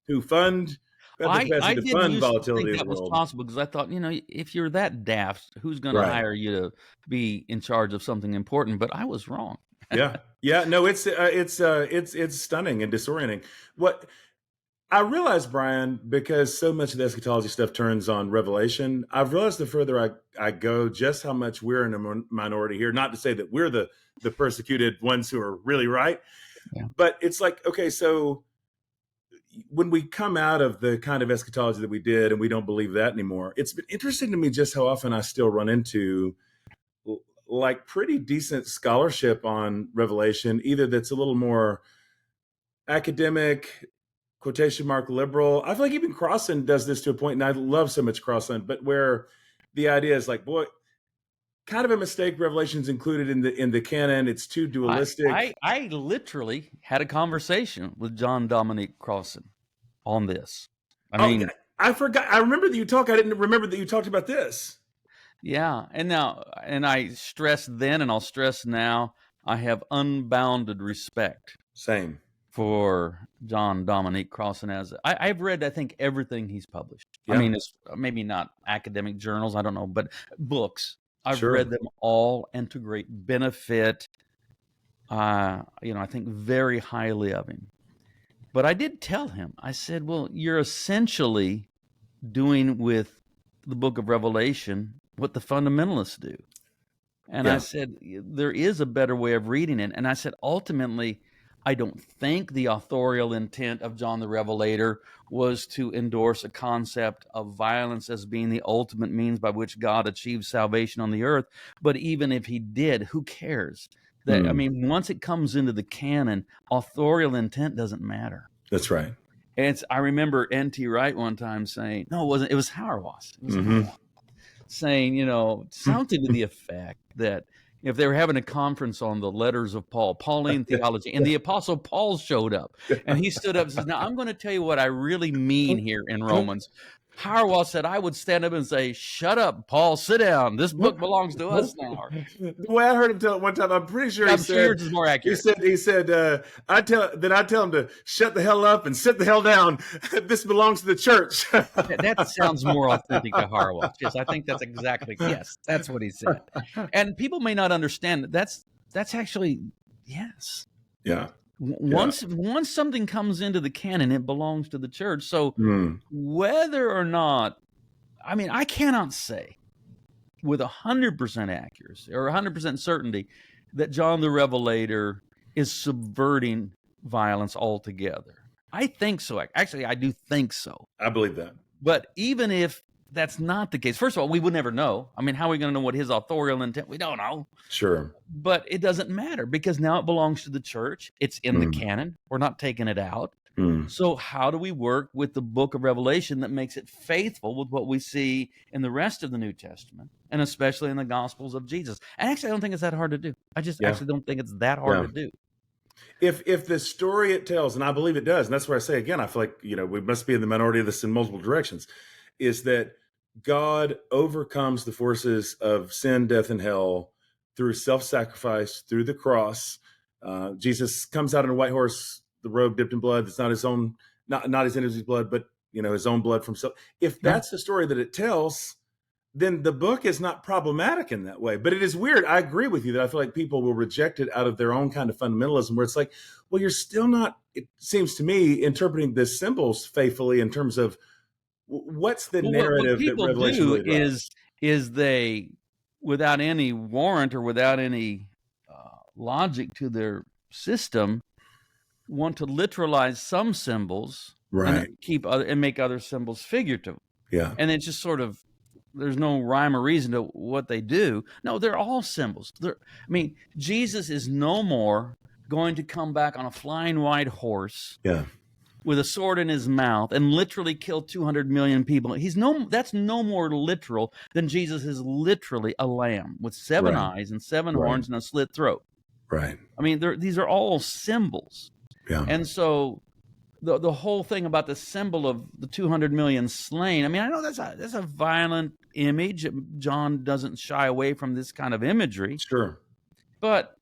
Speaker 1: who fund We have the capacity
Speaker 2: I
Speaker 1: to
Speaker 2: didn't
Speaker 1: fund
Speaker 2: used to
Speaker 1: volatility
Speaker 2: think
Speaker 1: of the
Speaker 2: that was
Speaker 1: world.
Speaker 2: possible because I thought, if you're that daft, who's going to
Speaker 1: Right.
Speaker 2: hire you to be in charge of something important? But I was wrong.
Speaker 1: Yeah. Yeah. No, it's stunning and disorienting. What I realize, Brian, because so much of the eschatology stuff turns on revelation, I've realized the further I go, just how much we're in a minority here. Not to say that we're the persecuted ones who are really right,
Speaker 2: Yeah.
Speaker 1: but it's like, okay, so when we come out of the kind of eschatology that we did and we don't believe that anymore, it's been interesting to me just how often I still run into like pretty decent scholarship on revelation, either that's a little more academic, quotation mark liberal. I feel like even Crossan does this to a point, and I love so much Crossan, but where the idea is like, boy, kind of a mistake. Revelation's included in the canon. It's too dualistic.
Speaker 2: I literally had a conversation with John Dominic Crossan on this. I mean,
Speaker 1: I forgot. I remember that you talked. I didn't remember that you talked about this.
Speaker 2: yeah, and I stressed then, and I'll stress now, I have unbounded respect
Speaker 1: Same
Speaker 2: for John Dominic Crossan. I've read, I think, everything he's published.
Speaker 1: Yeah.
Speaker 2: I mean, it's maybe not academic journals, I don't know, but books. I've
Speaker 1: Sure.
Speaker 2: read them all, and to great benefit. I think very highly of him. But I did tell him, I said, well, you're essentially doing with the book of Revelation what the fundamentalists do. And I said, there is a better way of reading it. And I said, ultimately, I don't think the authorial intent of John the Revelator was to endorse a concept of violence as being the ultimate means by which God achieves salvation on the earth. But even if he did, who cares? That I mean, once it comes into the canon, authorial intent doesn't matter.
Speaker 1: That's right.
Speaker 2: And I remember N.T. Wright one time saying, no, it wasn't. It was Hauerwas. It was Hauerwas saying, something to the effect that if they were having a conference on the letters of Paul, Pauline theology, and the Apostle Paul showed up, and he stood up and says, now I'm going to tell you what I really mean here in Romans. Hauerwas said, I would stand up and say, shut up, Paul, sit down. This book belongs to us now.
Speaker 1: The way I heard him tell it one time, I'm pretty sure
Speaker 2: I'm sure yours is more accurate.
Speaker 1: He said, I tell him to shut the hell up and sit the hell down. This belongs to the church.
Speaker 2: That sounds more authentic to Hauerwas. Yes, I think that's exactly, yes, that's what he said. And people may not understand that that's actually, yes.
Speaker 1: Yeah.
Speaker 2: Once something comes into the canon, it belongs to the church. So whether or not, I mean, I cannot say with 100% accuracy or 100% certainty that John the Revelator is subverting violence altogether. I think so. Actually, I do think so.
Speaker 1: I believe that.
Speaker 2: But even if that's not the case, first of all, we would never know. I mean, how are we going to know what his authorial intent? We don't know.
Speaker 1: Sure.
Speaker 2: But it doesn't matter because now it belongs to the church. It's in the canon. We're not taking it out. So how do we work with the book of Revelation that makes it faithful with what we see in the rest of the New Testament, and especially in the Gospels of Jesus? And actually, I don't think it's that hard to do. I just actually don't think it's that hard to do.
Speaker 1: If the story it tells, and I believe it does, and that's where I say again, I feel like we must be in the minority of this in multiple directions, is that God overcomes the forces of sin, death, and hell through self-sacrifice, through the cross. Jesus comes out on a white horse, the robe dipped in blood. It's not his own, not his enemy's blood, but his own blood from self. If that's the story that it tells, then the book is not problematic in that way. But it is weird. I agree with you that I feel like people will reject it out of their own kind of fundamentalism, where it's like, well, you're still not, it seems to me, interpreting the symbols faithfully in terms of what's the narrative
Speaker 2: what people
Speaker 1: that Revelation
Speaker 2: do
Speaker 1: really
Speaker 2: is they, without any warrant or without any logic to their system, want to literalize some symbols and make other symbols figurative.
Speaker 1: Yeah.
Speaker 2: And it's just sort of, there's no rhyme or reason to what they do. No, they're all symbols. Jesus is no more going to come back on a flying white horse with a sword in his mouth and literally kill 200 million people. That's no more literal than Jesus is literally a lamb with 7 eyes and 7 horns and a slit throat.
Speaker 1: Right.
Speaker 2: I mean, these are all symbols. Yeah. And so the whole thing about the symbol of the 200 million slain, I mean, I know that's a violent image. John doesn't shy away from this kind of imagery.
Speaker 1: Sure.
Speaker 2: But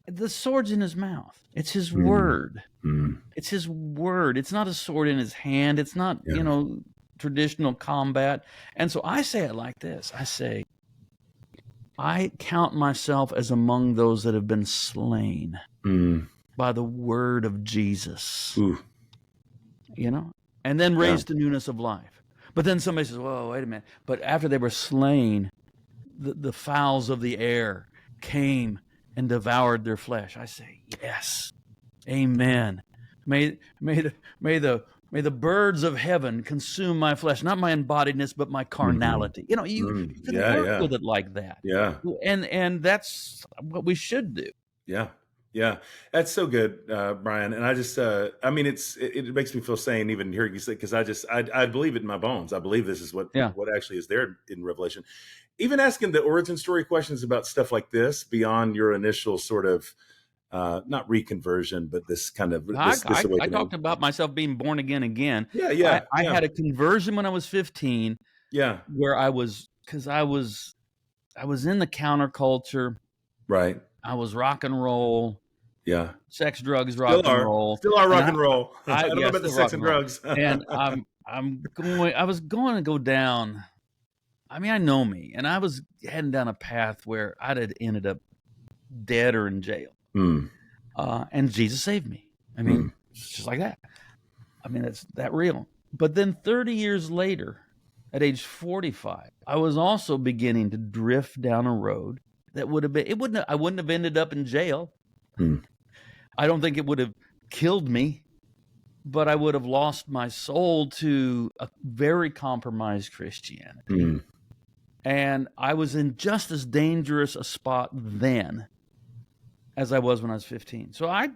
Speaker 2: the sword's in his mouth. It's his
Speaker 1: Mm.
Speaker 2: word.
Speaker 1: Mm.
Speaker 2: It's his word. It's not a sword in his hand. It's not,
Speaker 1: Yeah.
Speaker 2: traditional combat. And so I say it like this. I say, I count myself as among those that have been slain by the word of Jesus,
Speaker 1: Ooh.
Speaker 2: and then raised to newness of life. But then somebody says, whoa, wait a minute. But after they were slain, the fowls of the air came and devoured their flesh. I say, yes, amen. May the birds of heaven consume my flesh, not my embodiedness, but my carnality. You can work with it like that.
Speaker 1: Yeah.
Speaker 2: And that's what we should do.
Speaker 1: Yeah. Yeah. That's so good, Brian. And I just, it makes me feel sane even hearing you say, because I believe it in my bones. I believe this is what actually is there in Revelation. Even asking the origin story questions about stuff like this beyond your initial sort of, not reconversion, but this kind of this awakening.
Speaker 2: I talked about myself being born again.
Speaker 1: Yeah.
Speaker 2: I had a conversion when I was 15.
Speaker 1: Yeah.
Speaker 2: Where I was in the counterculture.
Speaker 1: Right.
Speaker 2: I was rock and roll.
Speaker 1: Yeah.
Speaker 2: Sex, drugs, rock and roll.
Speaker 1: Still are rock and roll. I don't know about the sex and drugs.
Speaker 2: And I was going to go down. I mean, I know me, and I was heading down a path where I'd have ended up dead or in jail. And Jesus saved me. I mean, it's just like that. I mean, it's that real. But then 30 years later, at age 45, I was also beginning to drift down a road that I wouldn't have ended up in jail. I don't think it would have killed me, but I would have lost my soul to a very compromised Christianity. And I was in just as dangerous a spot then as I was when I was 15. So I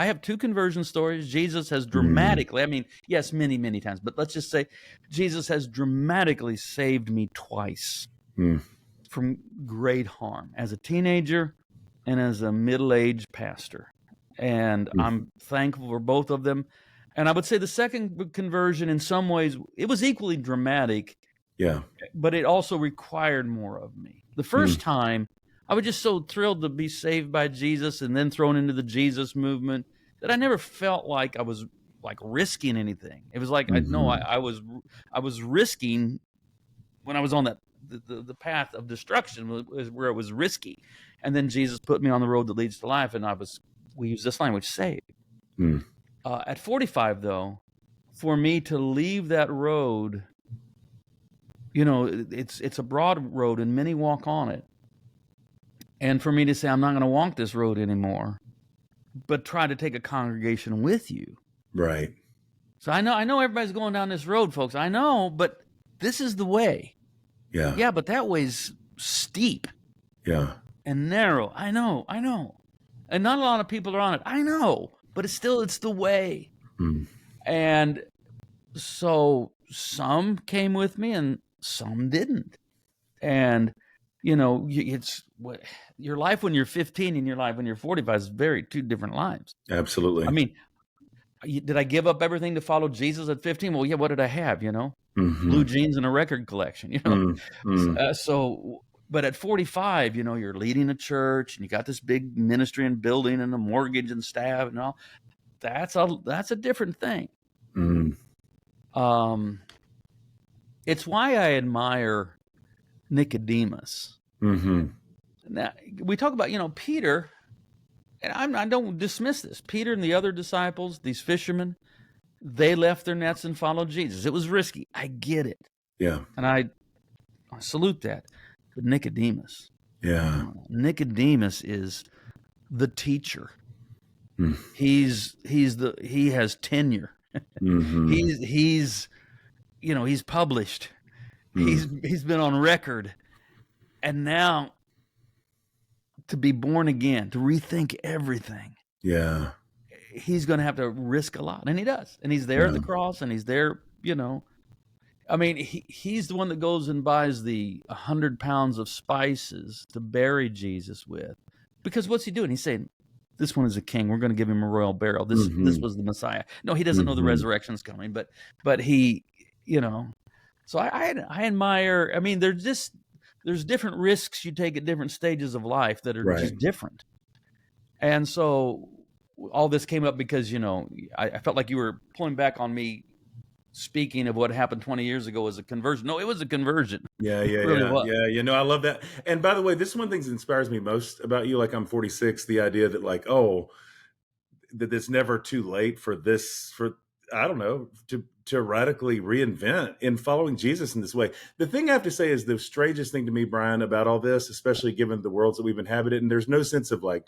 Speaker 2: have two conversion stories. Jesus has dramatically, I mean, yes, many, many times, but let's just say Jesus has dramatically saved me twice from great harm as a teenager and as a middle-aged pastor. And I'm thankful for both of them. And I would say the second conversion, in some ways, it was equally dramatic.
Speaker 1: Yeah.
Speaker 2: But it also required more of me. The first time, I was just so thrilled to be saved by Jesus and then thrown into the Jesus movement that I never felt like I was like risking anything. It was like, I was risking when I was on that the path of destruction where it was risky. And then Jesus put me on the road that leads to life, and we use this language, saved. At 45, though, for me to leave that road, it's a broad road and many walk on it. And for me to say, I'm not going to walk this road anymore, but try to take a congregation with you.
Speaker 1: Right.
Speaker 2: So I know everybody's going down this road, folks. I know, but this is the way.
Speaker 1: Yeah.
Speaker 2: Yeah, but that way's steep.
Speaker 1: Yeah.
Speaker 2: And narrow. I know. And not a lot of people are on it. I know, but it's the way. And so some came with me and some didn't. And, it's your life when you're 15 and your life when you're 45 is two different lives.
Speaker 1: Absolutely.
Speaker 2: I mean, did I give up everything to follow Jesus at 15? Well, yeah, what did I have, Blue jeans and a record collection, But at 45, you're leading a church and you got this big ministry and building and a mortgage and staff and all. That's a different thing. It's why I admire Nicodemus. Now, we talk about, Peter, and I don't dismiss this. Peter and the other disciples, these fishermen, they left their nets and followed Jesus. It was risky. I get it.
Speaker 1: Yeah.
Speaker 2: And I salute that. But Nicodemus.
Speaker 1: Yeah.
Speaker 2: Nicodemus is the teacher. He has tenure. He's published. He's been on record. And now to be born again, to rethink everything.
Speaker 1: Yeah.
Speaker 2: He's going to have to risk a lot, and he does. And he's there at the cross, and he's there, I mean, he's the one that goes and buys the 100 pounds of spices to bury Jesus with. Because what's he doing? He's saying, this one is a king. We're going to give him a royal burial. This was the Messiah. No, he doesn't know the resurrection's coming, but he, So I admire. I mean, there's different risks you take at different stages of life that are just different. And so all this came up because, I felt like you were pulling back on me speaking of what happened 20 years ago as a conversion. No, it was a conversion.
Speaker 1: Yeah,
Speaker 2: It really was.
Speaker 1: yeah. I love that. And by the way, this is one of the things that inspires me most about you. Like, I'm 46. The idea that, like, that it's never too late for I don't know, to radically reinvent in following Jesus in this way. The thing I have to say is the strangest thing to me, Brian, about all this, especially given the worlds that we've inhabited, and there's no sense of like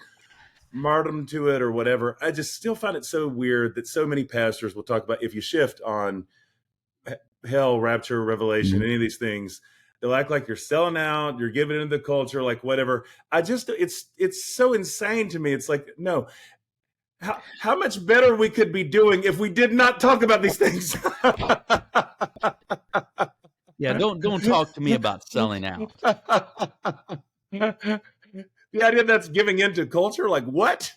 Speaker 1: martyrdom to it or whatever. I just still find it so weird that so many pastors will talk about, if you shift on hell, rapture, revelation, any of these things, they'll act like you're selling out, you're giving into the culture, like whatever. It's so insane to me. It's like, no, how much better we could be doing if we did not talk about these things.
Speaker 2: Yeah, don't talk to me about selling out.
Speaker 1: The idea that's giving into culture, like what?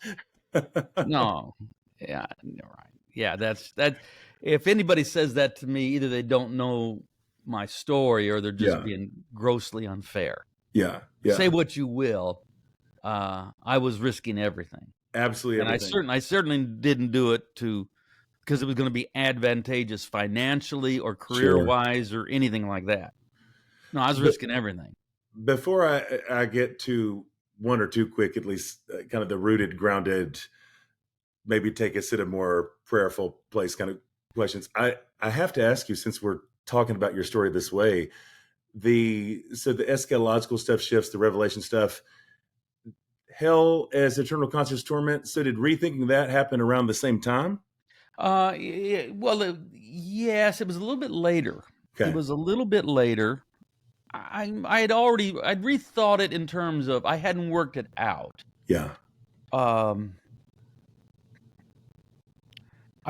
Speaker 2: No. Yeah, right. Yeah, that. If anybody says that to me, either they don't know my story or they're just being grossly unfair.
Speaker 1: Yeah.
Speaker 2: Say what you will. I was risking everything.
Speaker 1: Absolutely everything.
Speaker 2: And I certainly didn't do it because it was going to be advantageous financially or career-wise or anything like that. No, I was risking everything.
Speaker 1: Before I get to one or two quick, at least kind of the rooted, grounded, maybe take us at a more prayerful place kind of questions, I have to ask you, since we're talking about your story this way, the eschatological stuff shifts, the revelation stuff, hell as eternal conscious torment. So did rethinking that happen around the same time?
Speaker 2: Yes, it was a little bit later.
Speaker 1: Okay.
Speaker 2: It was a little bit later. I'd rethought it in terms of I hadn't worked it out.
Speaker 1: Yeah.
Speaker 2: I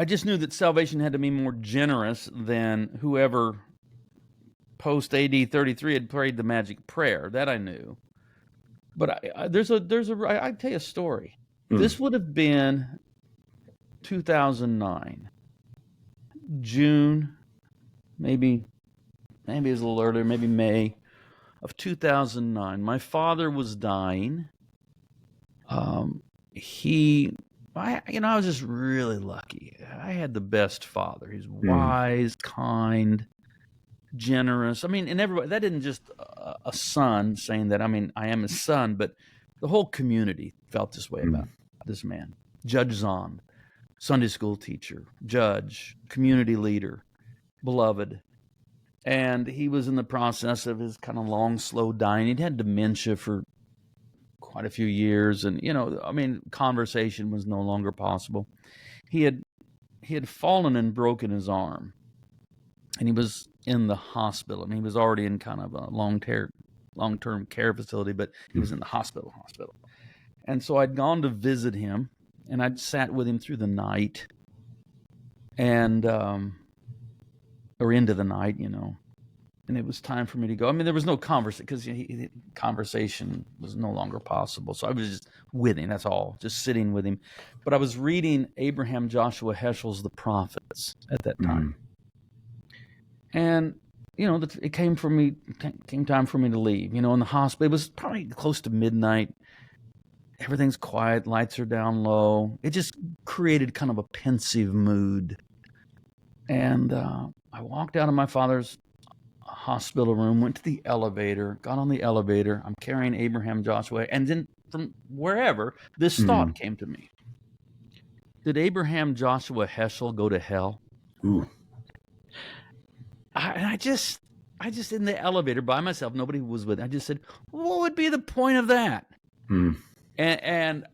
Speaker 2: just knew that salvation had to be more generous than whoever post AD 33 had prayed the magic prayer. That I knew. But I'll tell you a story. This would have been 2009, June, maybe it was a little earlier, maybe May of 2009. My father was dying. I was just really lucky. I had the best father. He's wise, kind, generous. I mean, and everybody, that isn't just a son saying that. I mean, I am his son, but the whole community felt this way about this man. Judge Zahnd, Sunday school teacher, judge, community leader, beloved. And he was in the process of his kind of long, slow dying. He'd had dementia for quite a few years. And, conversation was no longer possible. He had fallen and broken his arm. And he was in the hospital. I mean, he was already in kind of a long-term care facility, but he was in the hospital. And so I'd gone to visit him, and I'd sat with him through the night, and or into the night, and it was time for me to go. I mean, there was no conversation because conversation was no longer possible. So I was just with him. That's all, just sitting with him. But I was reading Abraham Joshua Heschel's The Prophets at that time. And, it came time for me to leave, in the hospital. It was probably close to midnight. Everything's quiet. Lights are down low. It just created kind of a pensive mood. And I walked out of my father's hospital room, went to the elevator, got on the elevator. I'm carrying Abraham Joshua. And then from wherever, this thought came to me. Did Abraham Joshua Heschel go to hell?
Speaker 1: Ooh.
Speaker 2: I just in the elevator by myself, nobody was with me. I just said, what would be the point of that? And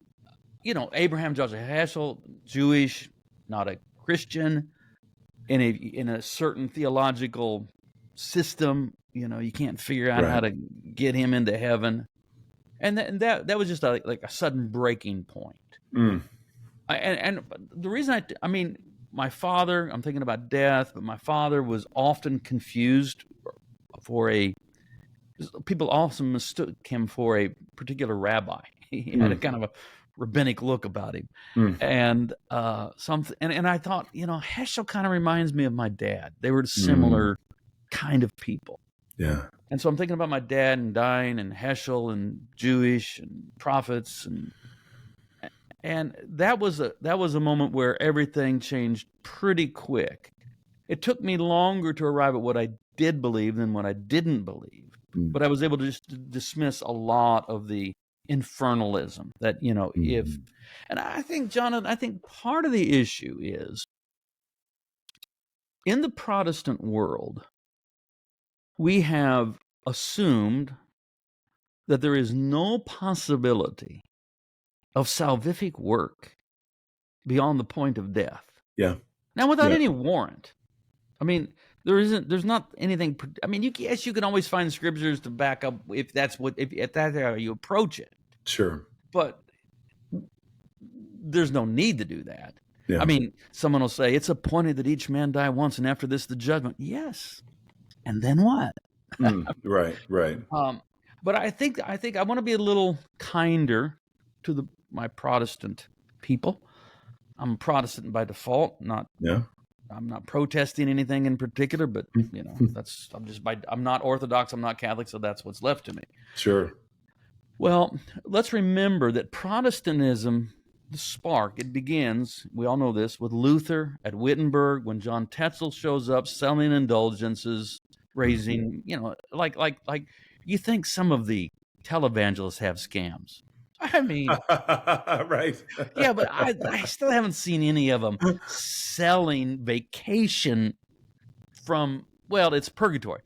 Speaker 2: Abraham Joshua Heschel, Jewish, not a Christian, in a certain theological system, you can't figure out how to get him into heaven. And that was just like a sudden breaking point. And the reason my father, I'm thinking about death, but my father was often confused people often mistook him for a particular rabbi. He had a kind of a rabbinic look about him. And and I thought, Heschel kind of reminds me of my dad. They were similar kind of people.
Speaker 1: Yeah.
Speaker 2: And so I'm thinking about my dad and dying and Heschel and Jewish and prophets And that was a moment where everything changed pretty quick. It took me longer to arrive at what I did believe than what I didn't believe. But I was able to just dismiss a lot of the infernalism that, and I think, Jonathan, part of the issue is in the Protestant world, we have assumed that there is no possibility of salvific work beyond the point of death.
Speaker 1: Yeah.
Speaker 2: Now, without any warrant. I mean, there's not anything. I mean, you can always find scriptures to back up if that's how you approach it.
Speaker 1: Sure.
Speaker 2: But there's no need to do that.
Speaker 1: Yeah.
Speaker 2: I mean, someone will say it's appointed that each man die once, and after this the judgment. Yes, and then what?
Speaker 1: Right.
Speaker 2: But I think I want to be a little kinder to my Protestant people. I'm a Protestant by default, not.
Speaker 1: Yeah.
Speaker 2: I'm not protesting anything in particular, but I'm not Orthodox, I'm not Catholic, so that's what's left to me.
Speaker 1: Sure.
Speaker 2: Well, let's remember that Protestantism, the spark, it begins, we all know this, with Luther at Wittenberg, when John Tetzel shows up selling indulgences, raising, like you think some of the televangelists have scams. I mean,
Speaker 1: right.
Speaker 2: Yeah, but I still haven't seen any of them selling vacation from, well, it's purgatory.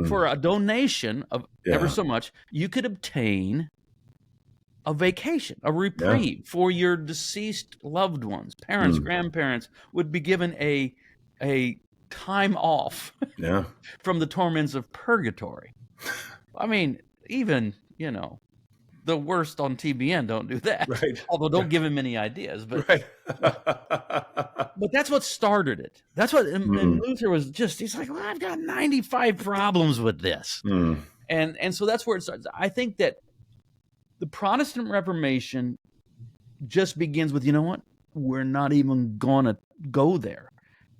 Speaker 2: For a donation of ever so much, you could obtain a vacation, a reprieve for your deceased loved ones, parents, grandparents would be given a time off from the torments of purgatory. I mean, even, the worst on TBN don't do that.
Speaker 1: Right.
Speaker 2: Although don't give him any ideas. But but that's what started it. That's what and Luther was he's like, well, I've got 95 problems with this. And so that's where it starts. I think that the Protestant Reformation just begins with, you know what? We're not even gonna go there.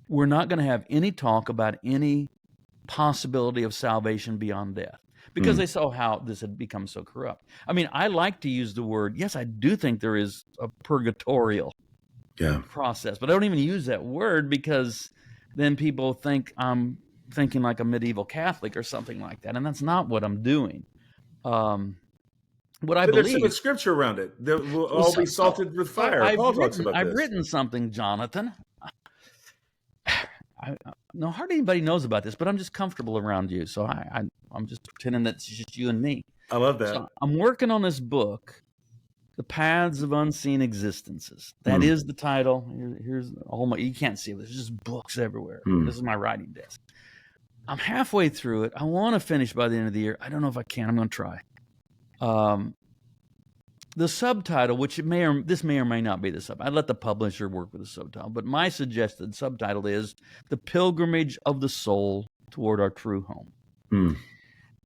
Speaker 2: We're not gonna have any talk about any possibility of salvation beyond death. Because they saw how this had become so corrupt. I mean, I like to use the word, yes, I do think there is a purgatorial process, but I don't even use that word because then people think I'm thinking like a medieval Catholic or something like that, and that's not what I'm doing. What I believe...
Speaker 1: There's scripture around it. We'll all be salted with fire. Paul talks about this.
Speaker 2: I've written something, Jonathan. No, hardly anybody knows about this, but I'm just comfortable around you, so I'm just pretending that it's just you and me.
Speaker 1: I love that.
Speaker 2: So I'm working on this book, The Paths of Unseen Existences. That is the title. Here's all my. You can't see it. There's just books everywhere. This is my writing desk. I'm halfway through it. I want to finish by the end of the year. I don't know if I can. I'm going to try. The subtitle, which this may or may not be the subtitle. I let the publisher work with the subtitle, but my suggested subtitle is The Pilgrimage of the Soul Toward Our True Home.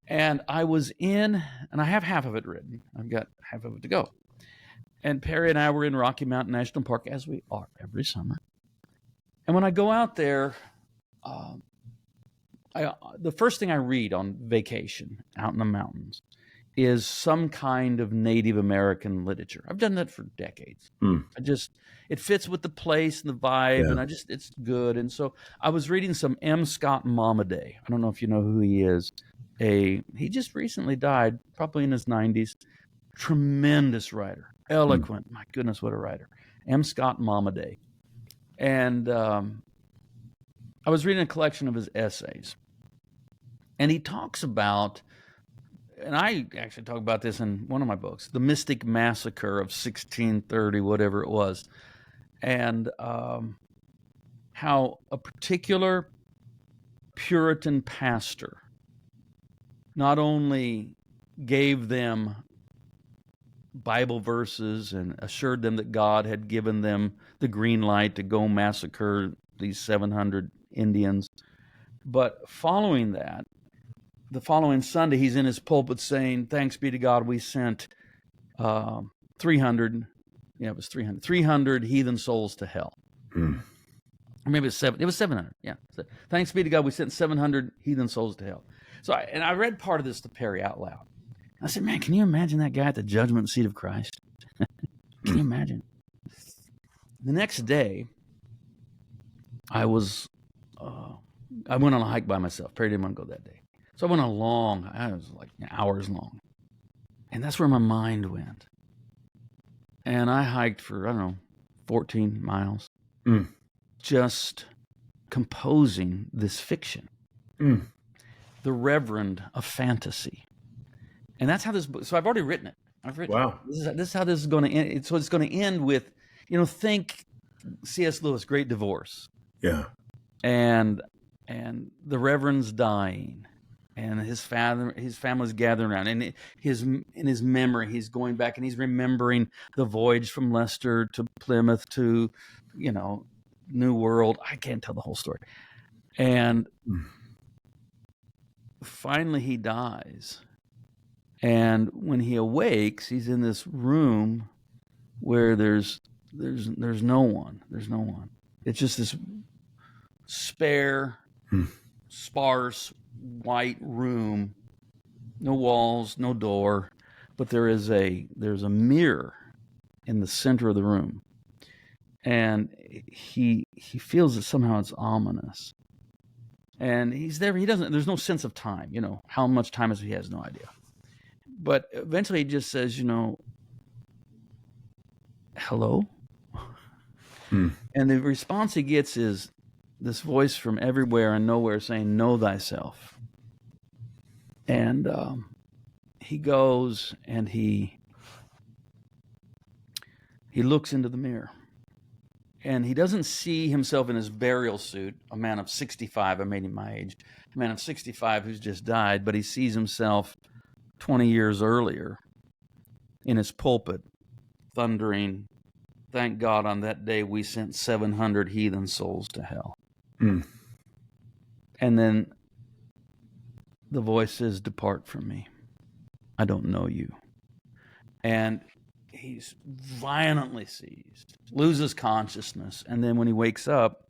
Speaker 2: And I was and I have half of it written. I've got half of it to go. And Perry and I were in Rocky Mountain National Park, as we are every summer. And when I go out there, the first thing I read on vacation out in the mountains is some kind of Native American literature. I've done that for decades. It fits with the place and the vibe, and it's good. And so I was reading some M. Scott Momaday. I don't know if you know who he is. He just recently died, probably in his 90s. Tremendous writer, eloquent. My goodness, what a writer. M. Scott Momaday. And I was reading a collection of his essays, and he talks about, and I actually talk about this in one of my books, the Mystic Massacre of 1630, whatever it was, and how a particular Puritan pastor not only gave them Bible verses and assured them that God had given them the green light to go massacre these 700 Indians, but following that, the following Sunday, he's in his pulpit saying, "Thanks be to God, we sent 300 heathen souls to hell." Or maybe it was 700. Yeah. So, thanks be to God, we sent 700 heathen souls to hell. So, I read part of this to Perry out loud. I said, man, can you imagine that guy at the judgment seat of Christ? Can you imagine? The next day, I went on a hike by myself. Perry didn't want to go that day. So I went on a long, it was like hours long. And that's where my mind went. And I hiked for, 14 miles, just composing this fiction, the Reverend of Fantasy. And that's how this book, so I've already written it.
Speaker 1: Wow.
Speaker 2: This is how this is going to end. So it's going to end with, think C.S. Lewis, Great Divorce.
Speaker 1: Yeah.
Speaker 2: And the Reverend's dying, and his family's gathering around, and in his memory, he's going back and he's remembering the voyage from Leicester to Plymouth to, New World. I can't tell the whole story. And finally he dies. And when he awakes, he's in this room where there's no one. There's no one. It's just this spare, sparse, white room, no walls, no door, but there's a mirror in the center of the room, and he feels that somehow it's ominous, and he's there. There's no sense of time. How much time he has no idea, but eventually he just says, hello, and the response he gets is this voice from everywhere and nowhere saying, know thyself. And he goes and he looks into the mirror, and he doesn't see himself in his burial suit, a man of 65, I made him my age, a man of 65 who's just died, but he sees himself 20 years earlier in his pulpit, thundering, thank God on that day we sent 700 heathen souls to hell. And then the voice says, depart from me. I don't know you. And he's violently seized, loses consciousness. And then when he wakes up,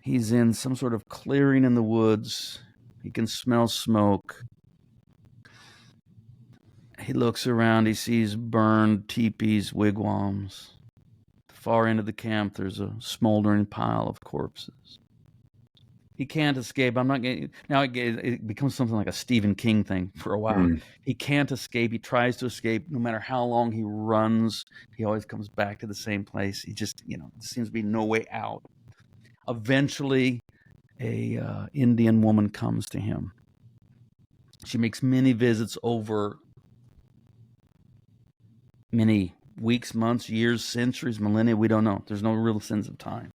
Speaker 2: he's in some sort of clearing in the woods. He can smell smoke. He looks around. He sees burned teepees, wigwams. At the far end of the camp, there's a smoldering pile of corpses. He can't escape. I'm not getting now. It becomes something like a Stephen King thing for a while. He can't escape. He tries to escape. No matter how long he runs, he always comes back to the same place. He just, there seems to be no way out. Eventually, a Indian woman comes to him. She makes many visits over many weeks, months, years, centuries, millennia. We don't know. There's no real sense of time.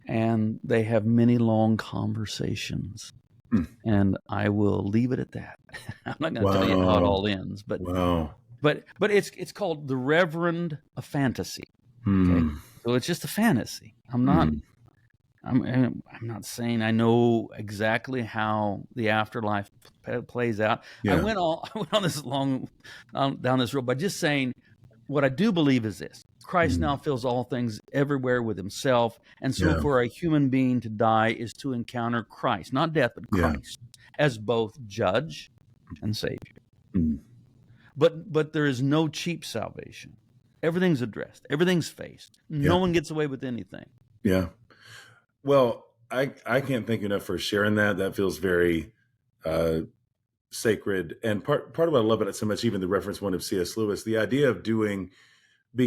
Speaker 2: And they have many long conversations. And I will leave it at that. I'm not going to tell you how it all ends, but it's called The Reverend of Fantasy. Okay, so it's just a fantasy. I'm not saying I know exactly how the afterlife plays out. I went on this long down this road by just saying what I do believe is this: Christ now fills all things everywhere with himself. And so for a human being to die is to encounter Christ, not death, but Christ, as both judge and savior. But there is no cheap salvation. Everything's addressed. Everything's faced. No one gets away with anything.
Speaker 1: Yeah. Well, I can't thank you enough for sharing that. That feels very sacred. And part of what I love about it so much, even the reference one of C.S. Lewis, the idea of being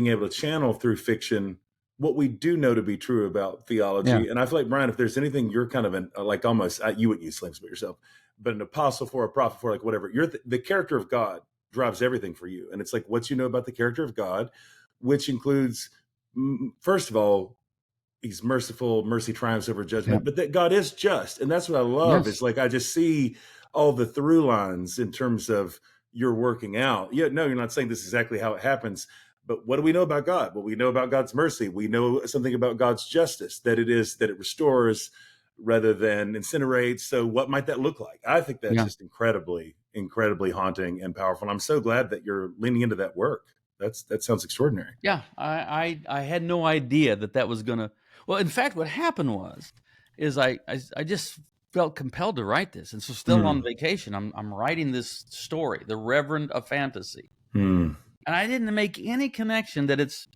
Speaker 1: able to channel through fiction what we do know to be true about theology. Yeah. And I feel like, Brian, if there's anything you're kind of almost, you wouldn't use slings about yourself, but an apostle for, a prophet for, like whatever, you're the character of God drives everything for you. And it's like what you know about the character of God, which includes, first of all, he's merciful, mercy triumphs over judgment, but that God is just. And that's what I love. It's like I just see all the through lines in terms of your working out. Yeah, no, you're not saying this is exactly how it happens. But what do we know about God? Well, we know about God's mercy. We know something about God's justice, that it restores rather than incinerates. So what might that look like? I think that's just incredibly, incredibly haunting and powerful. And I'm so glad that you're leaning into that work. That sounds extraordinary.
Speaker 2: Yeah, I had no idea that was going to. Well, in fact, what happened is I just felt compelled to write this. And so still on vacation, I'm writing this story, The Reverend of Fantasy. And I didn't make any connection that it's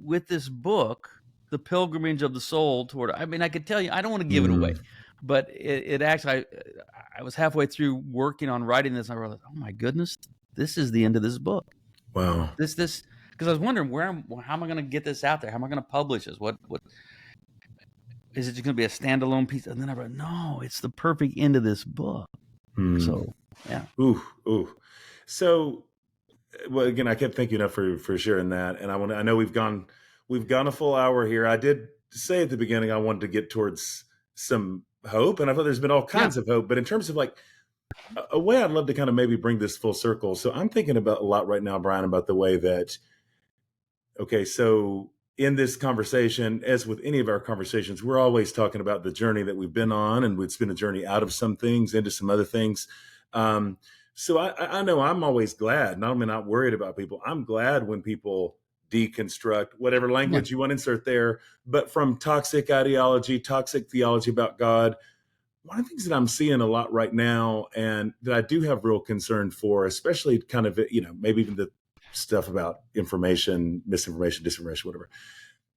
Speaker 2: with this book, The Pilgrimage of the Soul toward, I mean, I could tell you, I don't want to give it away, but it actually, I was halfway through working on writing this, and I realized, oh my goodness, this is the end of this book.
Speaker 1: Wow.
Speaker 2: This, because I was wondering how am I going to get this out there? How am I going to publish this? What is it going to be a standalone piece? And then I read, no, it's the perfect end of this book. So, yeah.
Speaker 1: Ooh. So, well, again, I kept thanking you for sharing that, and I know we've gone a full hour here. I did say at the beginning I wanted to get towards some hope, and I thought there's been all kinds of hope. But in terms of like a way, I'd love to kind of maybe bring this full circle. So I'm thinking about a lot right now, Brian, about the way that, okay, so in this conversation, as with any of our conversations, we're always talking about the journey that we've been on, and it's been a journey out of some things into some other things. So I know I'm always glad, not only not worried about people, I'm glad when people deconstruct whatever language you want to insert there, but from toxic ideology, toxic theology about God. One of the things that I'm seeing a lot right now, and that I do have real concern for, especially kind of, maybe even the stuff about information, misinformation, disinformation, whatever,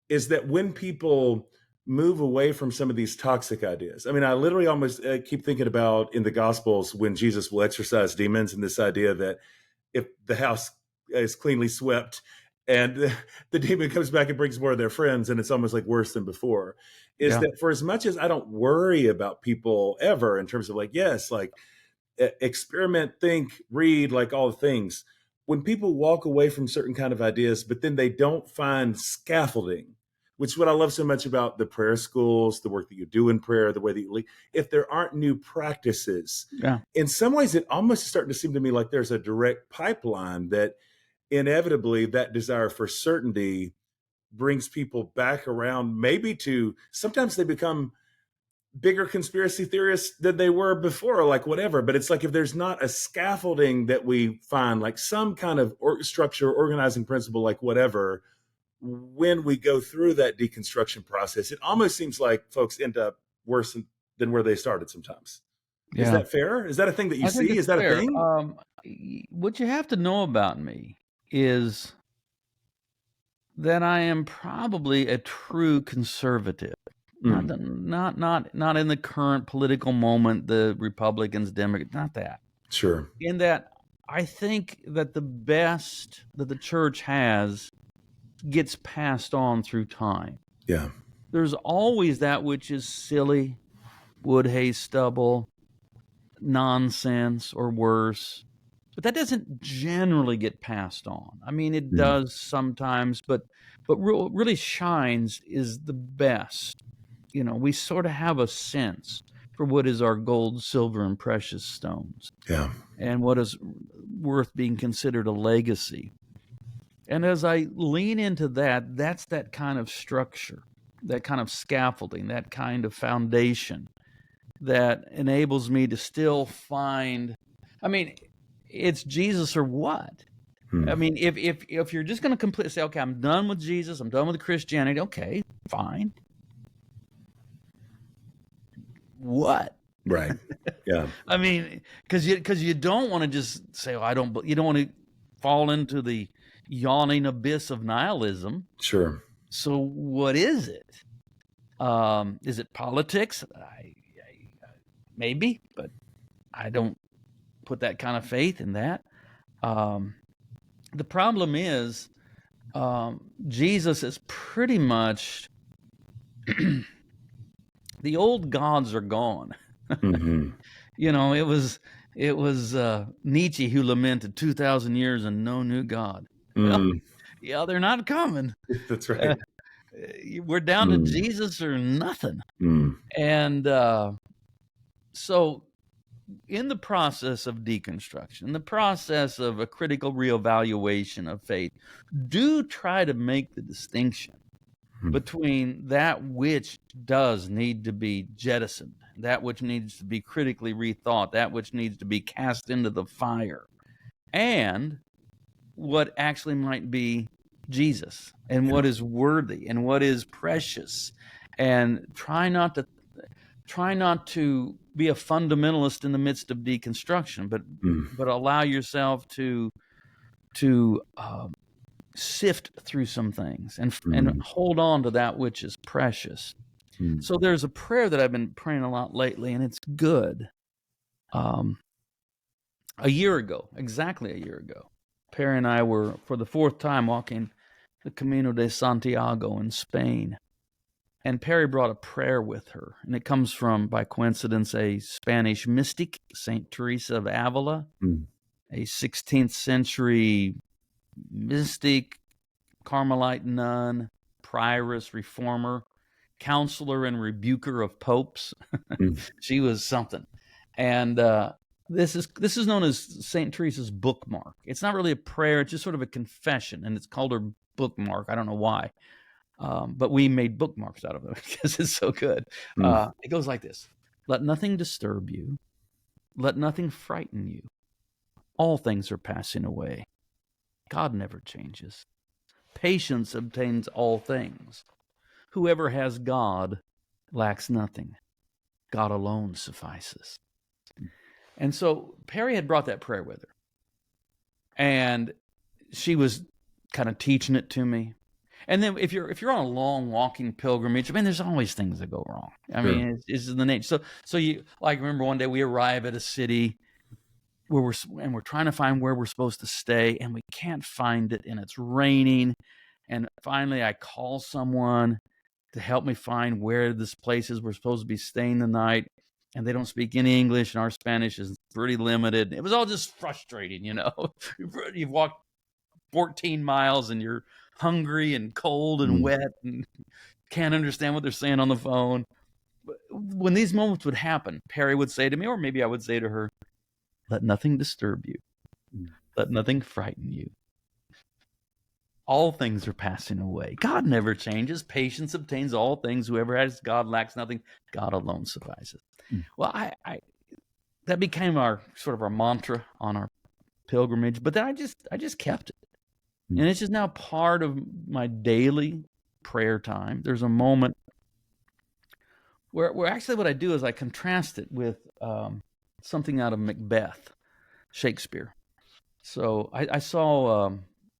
Speaker 1: is that when people move away from some of these toxic ideas. I mean, I literally almost keep thinking about in the Gospels when Jesus will exorcise demons, and this idea that if the house is cleanly swept and the demon comes back and brings more of their friends, and it's almost like worse than before, is that for as much as I don't worry about people ever in terms of like, yes, like experiment, think, read, like all the things, when people walk away from certain kind of ideas, but then they don't find scaffolding, which is what I love so much about the prayer schools, the work that you do in prayer, the way that you lead. If there aren't new practices, in some ways, it almost is starting to seem to me like there's a direct pipeline that inevitably that desire for certainty brings people back around, maybe to sometimes they become bigger conspiracy theorists than they were before, like whatever. But it's like if there's not a scaffolding that we find, like some kind of structure, organizing principle, like whatever, when we go through that deconstruction process, it almost seems like folks end up worse than where they started sometimes. Is that fair? Is that a thing that you see? Is that
Speaker 2: fair.
Speaker 1: a thing?
Speaker 2: What you have to know about me is that I am probably a true conservative. Not in the current political moment, the Republicans, Democrats, not that.
Speaker 1: Sure.
Speaker 2: In that I think that the best that the church has gets passed on through time.
Speaker 1: Yeah.
Speaker 2: There's always that which is silly, wood, hay, stubble, nonsense, or worse. But that doesn't generally get passed on. I mean, it does sometimes, but really shines is the best. We sort of have a sense for what is our gold, silver, and precious stones.
Speaker 1: Yeah.
Speaker 2: And what is worth being considered a legacy. And as I lean into that, that's that kind of structure, that kind of scaffolding, that kind of foundation that enables me to still find, I mean, it's Jesus or what? I mean, if you're just going to completely say, okay, I'm done with Jesus, I'm done with Christianity, okay, fine. What?
Speaker 1: Right. Yeah.
Speaker 2: I mean, because you don't want to just say, oh, you don't want to fall into the yawning abyss of nihilism.
Speaker 1: Sure.
Speaker 2: So what is it? Is it politics? Maybe, but I don't put that kind of faith in that. The problem is Jesus is pretty much the old gods are gone. It was Nietzsche who lamented 2,000 years and no new God. Well, they're not coming.
Speaker 1: That's right.
Speaker 2: We're down to Jesus or nothing. And so in the process of deconstruction, in the process of a critical reevaluation of faith, do try to make the distinction between that which does need to be jettisoned, that which needs to be critically rethought, that which needs to be cast into the fire, and what actually might be Jesus and what is worthy and what is precious. And try not to be a fundamentalist in the midst of deconstruction, but allow yourself to sift through some things and
Speaker 1: Mm.
Speaker 2: hold on to that which is precious.
Speaker 1: Mm.
Speaker 2: So there's a prayer that I've been praying a lot lately, and it's good. A year ago, exactly a year ago, Perry and I were, for the fourth time, walking the Camino de Santiago in Spain. And Perry brought a prayer with her, and it comes from, by coincidence, a Spanish mystic, Saint Teresa of Avila, a 16th century mystic, Carmelite nun, prioress, reformer, counselor and rebuker of popes. She was something. And this is known as Saint Teresa's bookmark. It's not really a prayer; it's just sort of a confession, and it's called her bookmark. I don't know why. But we made bookmarks out of it because it's so good. It goes like this: let nothing disturb you. Let nothing frighten you. All things are passing away. God never changes. Patience obtains all things. Whoever has God lacks nothing. God alone suffices. And so Perry had brought that prayer with her. And she was kind of teaching it to me. And then if you're on a long walking pilgrimage, I mean, there's always things that go wrong. I mean, it's in the nature. So you, like, remember one day we arrive at a city where we're trying to find where we're supposed to stay, and we can't find it, and it's raining. And finally, I call someone to help me find where this place is we're supposed to be staying the night, and they don't speak any English, and our Spanish is pretty limited. It was all just frustrating, you know. You've walked 14 miles and you're hungry and cold and wet and can't understand what they're saying on the phone. But when these moments would happen, Perry would say to me, or maybe I would say to her, let nothing disturb you. Let nothing frighten you. All things are passing away. God never changes. Patience obtains all things. Whoever has God lacks nothing. God alone suffices. Well, I that became our sort of our mantra on our pilgrimage, but then I just kept it. And it's just now part of my daily prayer time. There's a moment where actually what I do is I contrast it with something out of Macbeth, Shakespeare. So I saw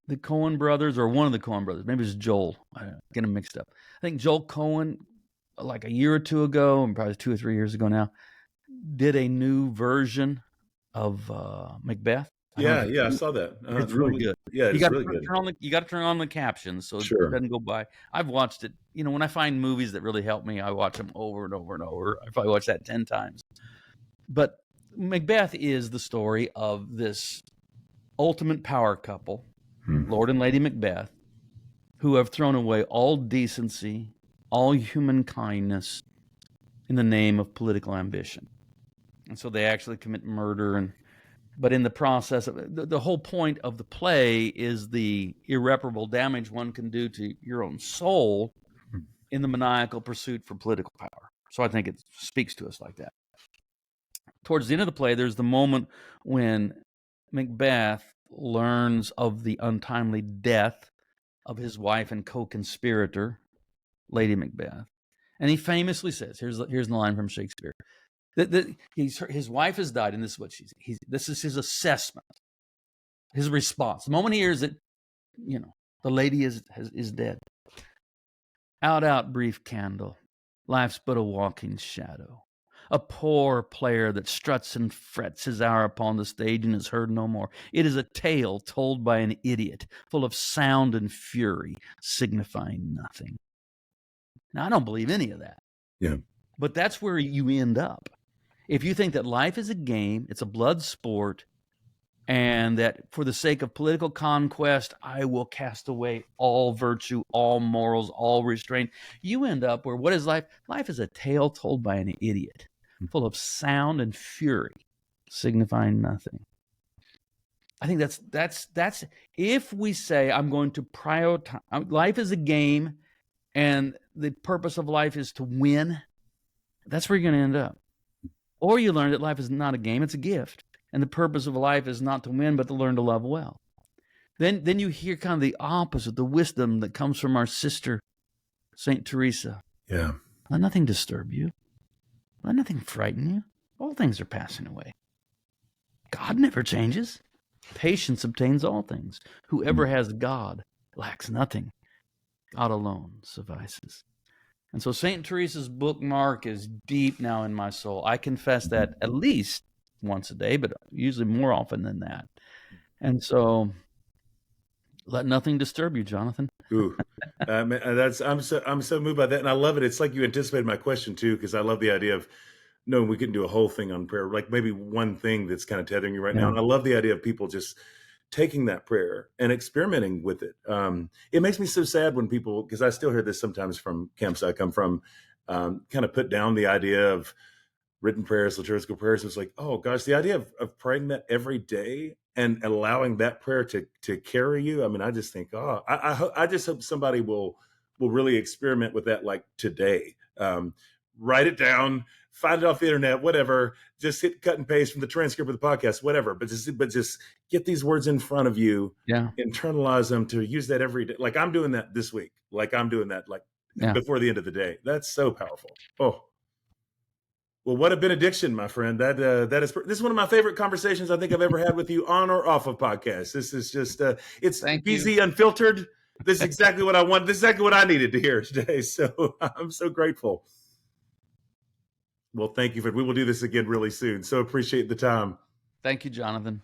Speaker 2: the Coen brothers, or one of the Coen brothers, maybe it's Joel. I get them mixed up. I think Joel Coen, like a year or two ago, and probably 2 or 3 years ago now, did a new version of Macbeth.
Speaker 1: I saw that.
Speaker 2: It's really good.
Speaker 1: Yeah, it's really good.
Speaker 2: You got to turn on the captions so it doesn't go by. I've watched it. You know, when I find movies that really help me, I watch them over and over and over. I probably watched that 10 times. But Macbeth is the story of this ultimate power couple, Lord and Lady Macbeth, who have thrown away all decency, all human kindness in the name of political ambition. And so they actually commit murder. But in the process, the whole point of the play is the irreparable damage one can do to your own soul in the maniacal pursuit for political power. So I think it speaks to us like that. Towards the end of the play, there's the moment when Macbeth learns of the untimely death of his wife and co-conspirator, Lady Macbeth. And he famously says, here's the line from Shakespeare, his wife has died, and this is what this is his assessment, his response. The moment he hears it, you know, the lady is dead. Out, brief candle, life's but a walking shadow. A poor player that struts and frets his hour upon the stage and is heard no more. It is a tale told by an idiot, full of sound and fury, signifying nothing. Now, I don't believe any of that.
Speaker 1: Yeah.
Speaker 2: But that's where you end up. If you think that life is a game, it's a blood sport, and that for the sake of political conquest, I will cast away all virtue, all morals, all restraint, you end up where what is life? Life is a tale told by an idiot, full of sound and fury, signifying nothing. I think that's if we say I'm going to prioritize, life is a game, and the purpose of life is to win, that's where you're going to end up. Or you learn that life is not a game, it's a gift. And the purpose of life is not to win, but to learn to love well. Then you hear kind of the opposite, the wisdom that comes from our sister, Saint Teresa.
Speaker 1: Yeah.
Speaker 2: Let nothing disturb you. Let nothing frighten you. All things are passing away. God never changes. Patience obtains all things. Whoever has God lacks nothing. God alone suffices. And so St. Teresa's bookmark is deep now in my soul. I confess that at least once a day, but usually more often than that. And so let nothing disturb you, Jonathan.
Speaker 1: Ooh, I'm so moved by that, and I love it. It's like you anticipated my question too, because I love the idea of no, we couldn't do a whole thing on prayer, like maybe one thing that's kind of tethering you right now. And I love the idea of people just taking that prayer and experimenting with it. It makes me so sad when people, because I still hear this sometimes from camps I come from, kind of put down the idea of written prayers, liturgical prayers. It's like, oh gosh, the idea of praying that every day and allowing that prayer to carry you. I mean, I just think, oh, I just hope somebody will really experiment with that, like today. Write it down, find it off the internet, whatever. Just hit cut and paste from the transcript of the podcast, whatever. But just get these words in front of you, internalize them to use that every day. Like I'm doing that this week. Like I'm doing that before the end of the day. That's so powerful. Oh. Well, what a benediction, my friend. This is one of my favorite conversations I think I've ever had with you on or off of podcasts. This is just it's BZ Unfiltered. This is exactly what I want. This is exactly what I needed to hear today. So I'm so grateful. Well, thank you. We will do this again really soon. So appreciate the time.
Speaker 2: Thank you, Jonathan.